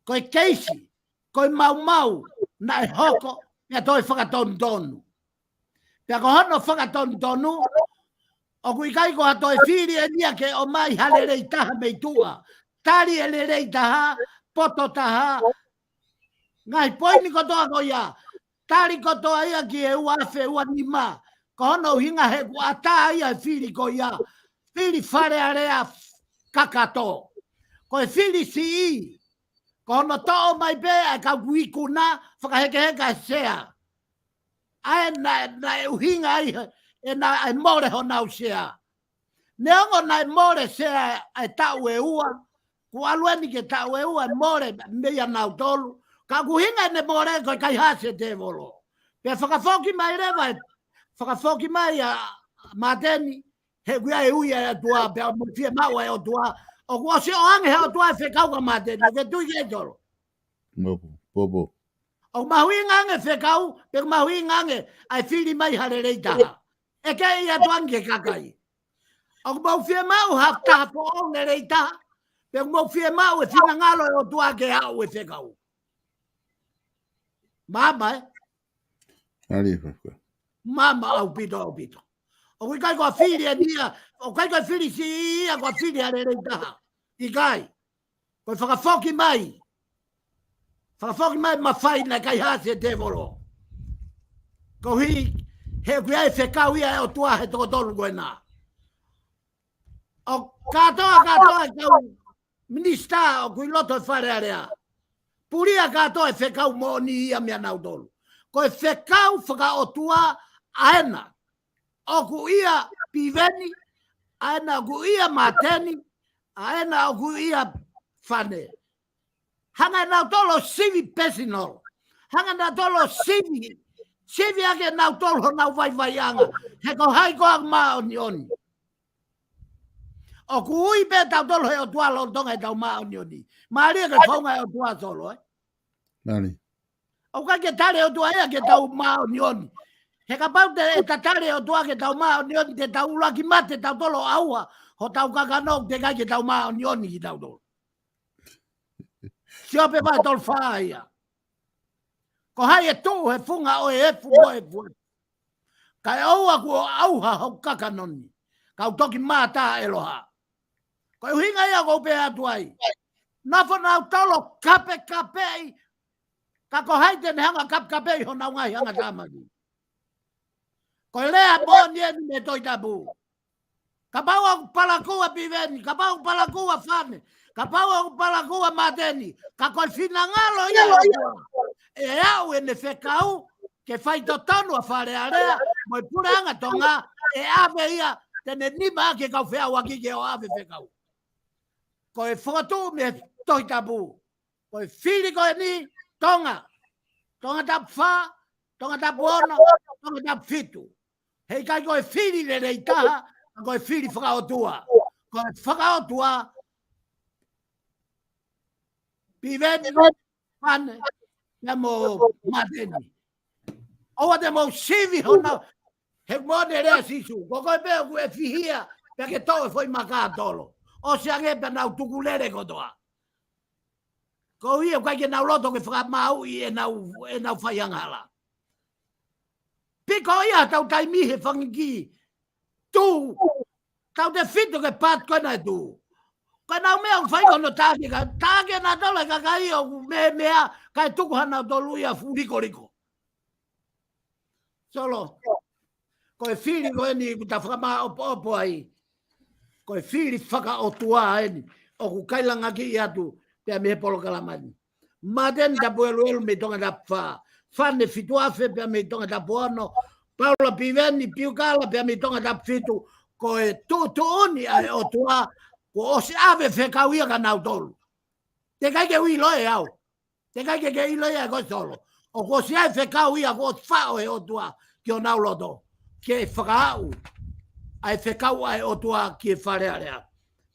Ko keisi. Ko mau na hoko ya toi whakatonu. Pea ko hono whakatonu o kui kai ko ato e whiri e nia ke o mai hale rei taha mei tua. Tari e le rei taha, poto taha. Ngai poini ko toa ko ia. Tari ko toa ia ki e uafe ua nima. Ko hono hinga he ku ata ia e whiri ko ia. Whiri whare area kakato. Ko e whiri si i. Ko hono toa mai pe a ka kuikuna whakaheke heka sea. Ai na e uhinga ai e na ai more ho nau sea. Ne ongo na more sea ai tau e ua. Ku alueni ke tau e ua more mea nau tolu. Ka kuhinga ne more ko kai hase te volo. Pe whakafoki mai rewa whakafoki mai a mateni. He kuia e uia e tua pe o fie maua e o tua. O kua se o ange he o tua e whekau ka mateni. Ke tui ke tolo. Bobo. O mahui ngange whekau, pe mahui ngange ai whiri mai hare rei taha. E ke ia tuange kakai. O mau whia mau haf taha po o ne rei taha, pe mau whia mau e whina ngalo e o tuange au e whekau. Mama e? Ali whaka. Mama au pito. O kai ko a whiri e nia, o kai ko a whiri si ia ko a whiri hare rei taha. I kai. Ko whakafoki mai. Whakafoki mai mawhai na kai hase te volo. Ko hi, he kuia e whekau ia e o tua he toko tolu koe nā. O katoa kau minista o kui loto e whare area. Puria katoa e whekau mo ni ia mea nau tolu. Ko e whekau whaka o tua aena. O ku ia piveni, aena o ku ia mateni, aena o ku ia whane. Hanga nau tolo sivi pesinol. Hanga nau tolo sivi. Sivi ake nau tolo nau vai anga. He ko hai ko ak maa oni oni. O ku ui pe tau tolo he o tua lontonga e tau maa oni oni. Maaria ke whaunga e o tua solo, eh? Nani. O ka ke tare o tua ea ke tau maa oni oni. He ka pau te e ta tare o tua ke tau maa oni oni. Te tau ulaki mate tau tolo aua. Ho tau kakanok te kai ke tau maa oni oni ki tau tolo. Sio pe vai tol faia. Ko hai e tu he funga o e fu o e fu. Kai au aku auha ho kakanoni. Kau toki mata eloha. Ko hinga ia ko pe atu ai. Na fo na tolo kape. Ka ko hai te hanga kape ho na ngai hanga tamaki. Ko lea mo ni me toi tabu. Ka pau palakua piveni, ka pau palakua fane. Ka pau palakua mateni, ka koi fina ngalo ia. E au e ne whekau, ke whai to tonu a whare area, moi puranga tonga, e ave ia, tene nima ke kau whea waki ke o ave whekau. Ko e whakatu me toi tabu. Ko e whiri ko e ni, tonga. Tonga tap wha, tonga tap ono, tonga tap fitu. Hei kai ko e whiri le rei taha, ko e whiri whakaotua. Ko e whakaotua, piveni, pane, ya mo mateni. Owa te mo sivi hona, he mone rea sisu. Ko koe peo ku e fihia, pe ke tau e foi maka tolo. O se angepe nau tukulere kotoa. Ko ia kai ke nau loto ke whakamau i e nau whaiangala. Piko ia tau taimihe whangiki. Tu, tau te fitu ke pat kona e tu. Ka nau mea whai kono tāke ka. Tāke na tole ka kai o mea kai tuku hana tolu ia riko. Solo. Ko e whiri ko eni ta whakama opo ai. Ko e whiri whaka o tua eni. O ku kailanga ki i atu. Pea me POLOKALAMA. Maden ta puelu me tonga ta wha. Whane fitu afe pea me tonga ta puano. Paula piveni piukala pea me tonga ta fitu. Ko e tu oni ai o tua. Ko o se ave whekau ia ka nau tolu. Te kai ke ui loe au. Te kai ke ui loe ko solo. O ko si ai whekau ia ko whao e o tua ki o nauloto. Ke whakau. Ai whekau ai o tua ki e wharearea.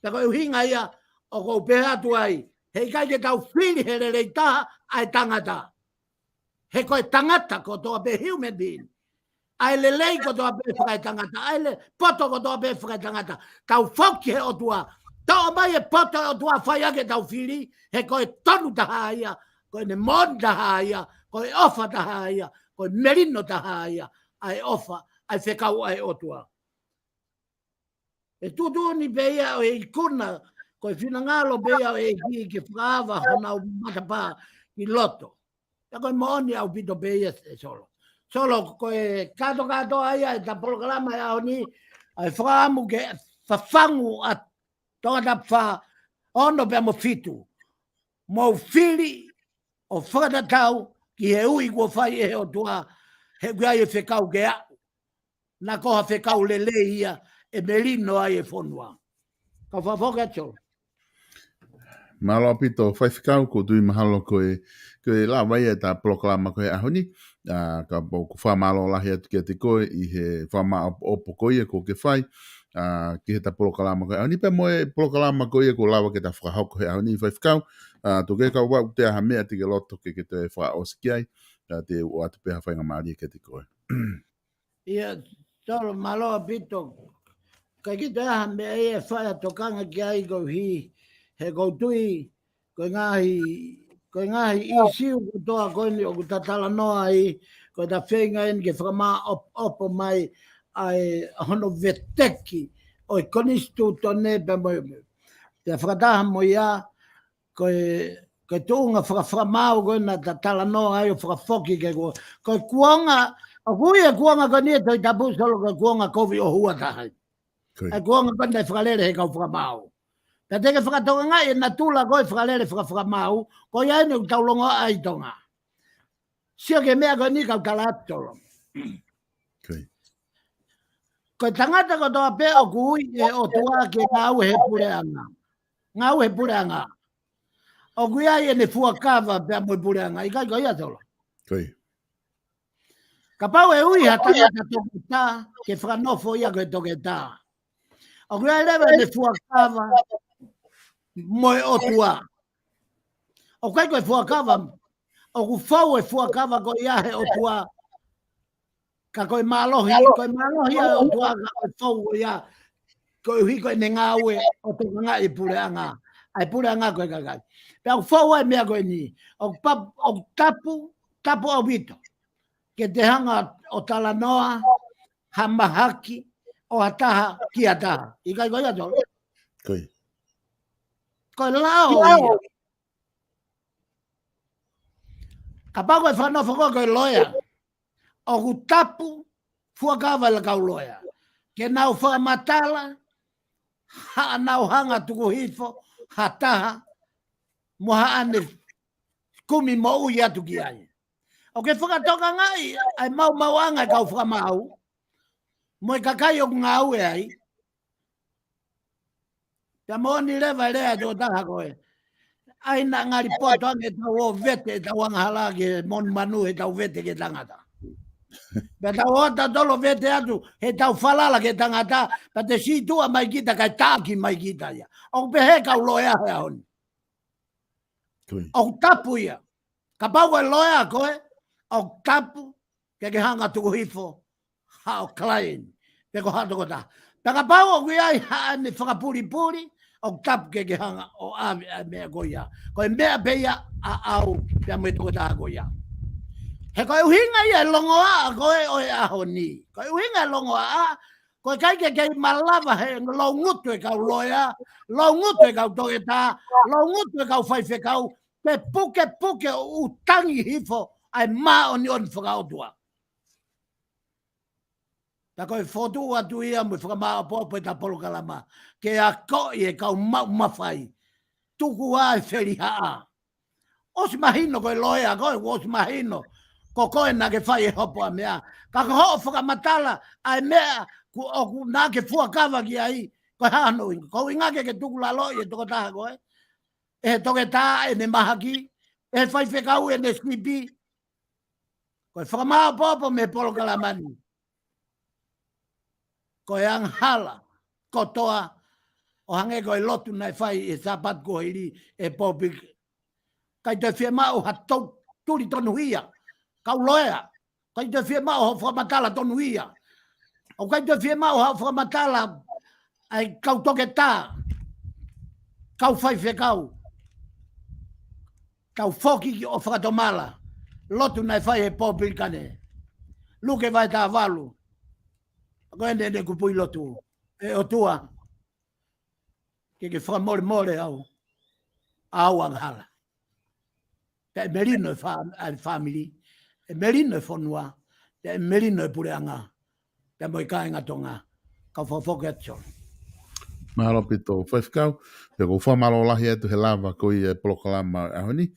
Tako e hinga ia o ko pēha tuai. Hei kai ke tau whiri he rei taha ai tangata. He koe tangata ko toa pe human being. Ai le lei ko toa pe whakai tangata. Ai le poto ko toa pe whakai tangata. Tau whoki he o tua. Tau mai e poto o tua whai ake tau whiri. He koe tonu taha ia. Koe ne mon taha ia. Koe ofa taha ia. Koe merino taha ia. Ai ofa. Ai whekau ai o tua. E tutu ni pe ia o e ikuna. Koe whina ngalo pe ia o e ki whakawa hona o matapa i loto. Ja koe mooni au pito pe ia e solo. Solo koe kato aia e ta polokalama ia o ni. Ai whaamu ke fafangu a tonga ta wha ono pe mo fitu. Mo fili o whakatatau ki he ui kua whai e o tua he kuai e whekau ke au. Na koha whekau le ia e merino ai e whonua. Ka whawhoka tō. Malo pito whaiwhikau ko tui mahalo koe la vai e ta polokalama koe ahoni. Ka po whamalo lahi atu ki te koe i he whama opo koe ko ke whai. Ki he ta polokalama koe ahoni. Pe moe polokalama koe ko lawa ke ta whakahau koe ahoni whaiwhikau. Tō ke kau wau te aha mea tike loto ke te wha osiki ai. Te o atu peha whainga maari ke te koe. Ia, tolo malo pito. Ka ki te aha mea e whai a tokanga ki ai ko hi. He koutui, koe ngahi I siu kutoa koe ni o kutatala noa I, koe ta whenga en ke whakama opo mai ai hono veteki o I konistu tone pe mo. Te whakataha mo ia, koe tuunga whakawhamau koe na tatala noa ai o whakafoki ke koe. Koe kuonga, o kui e kuonga koe ni e toi tapu solo koe kuonga kovi o hua tahai. E kuonga koe nei whakalere he kau whakamau. Ta teke whakatonga ngai e na tula koe whakalere whakamau, koe ai ni utaulongo ai tonga. Sio ke mea koe ni kau talatolo. Koe tangata ko toa pe o kui e o tua ke ngau he pureanga. Ngau he pureanga. O kui ai e ne fuakawa pe a moe pureanga. I kai koe ia tolo. Ka pau e ui ha tangata toke tā, ke whakanofo ia koe toke tā. O kui ai lewa ne fuakawa, moe o tua. O kai koe fuakawa, o ku fau e fuakawa ko ia he o tua. Ka koe malohi a o tua ka koe fau o ia. Koe hui koe ne ngāue o toka ngā i pureanga. Ai pureanga koe kakai. Pea ku fau ai mea koe ni. O tapu au vito. Ke te hanga o talanoa, hamahaki, o ataha ki ataha. I kai koe ato? Koe lao ia. Ka pau koe whanofo koe loia. O ku tapu, fuakawa la kau loia. Ke nau whamatala, haa nau hanga tuku hifo, hataha, moha ane kumi mo ui atu ki ai. O ke whakatoka ngai, ai mau anga kau whakamau, mo i kakai o ngau e ai. Pea mooni lewa rea tō taha koe. Ai na ngari poto ange tau o vete, tau anghala ke mon manu he tau vete ke tangata. Pea tau ota tolo vete atu, he tau whalala ke tangata, pa te si tua mai kita kai tāki mai kita ia. O pehe kau loea hea honi. O tapu ia. Ka pau e loea koe, o tapu, ke hanga tuku hifo, ha o klain, pe ko hato ko ta. Pea ka pau o kui ai haa ni whakapuri-puri, o tapu ke hanga o ame mea goia. Koe mea peia a au, pea me toko ta goia. He koe uhinga ia longo a koe o e aho ni. Koe uhinga longo a, koe kai ke kei malava he lau ngutu e kau loia, lau ngutu e kau toke tā, lau ngutu e kau whaife kau, te puke o utangi hifo, ai maa o ni on whakautua. Ta koe whotu atu ia mui whakamaa popo e ta polokalama, ke a koi e kau mau mawhai, tuku a e wheri haa. Osi mahino koe loia, koe osi mahino, ko koe na ke whai e hopo a mea. Ka ko ho whakamatala ai mea o ku nā ke fuakawa ki ai. Koe hano ingo. Ko inga ke tuku lalo i e toko taha koe. E toke tā e ne mahaki. E whai whekau e ne skipi. Ko whakamau popo me polokalamani. Ko e anghala, kotoa, o hange ko e lotu nai whai e sapat ko iri e popik. Kai te whia mau ha turi tonu ia, kau loea. Kai te whia mau ha whamatala tonu ia. O kai te whia mau ha whamatala ai kau toke tā. Kau whai whe kau. Kau whoki ki o whakatomala. Lotu nai whai e popik kane. Luke vai tā walu. Ko ene ne kupui lotu. E o tua. Ke whakamore more au. Au anghala. Te merino e family. E merino e whanua. Te merino e pureanga. Te moi kāinga tonga. Kau whawhoke atio. Mahalo pito whaifkau. Pe ko whamalo lahi atu he lava ko i e polokalama ahoni.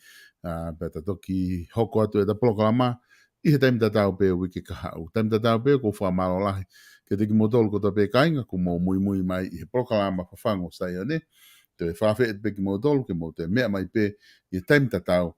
Peta toki hoko atu e ta polokalama. I he taimita tau pe wiki kahau. Taimita tau pe ko whamalo lahi. Ke teki motolu ko ta pe kainga ko mo mui mai i he polokalama fafango SAIONE. Te whawhi e peki motolu ke mo te mea mai pe i taimita tau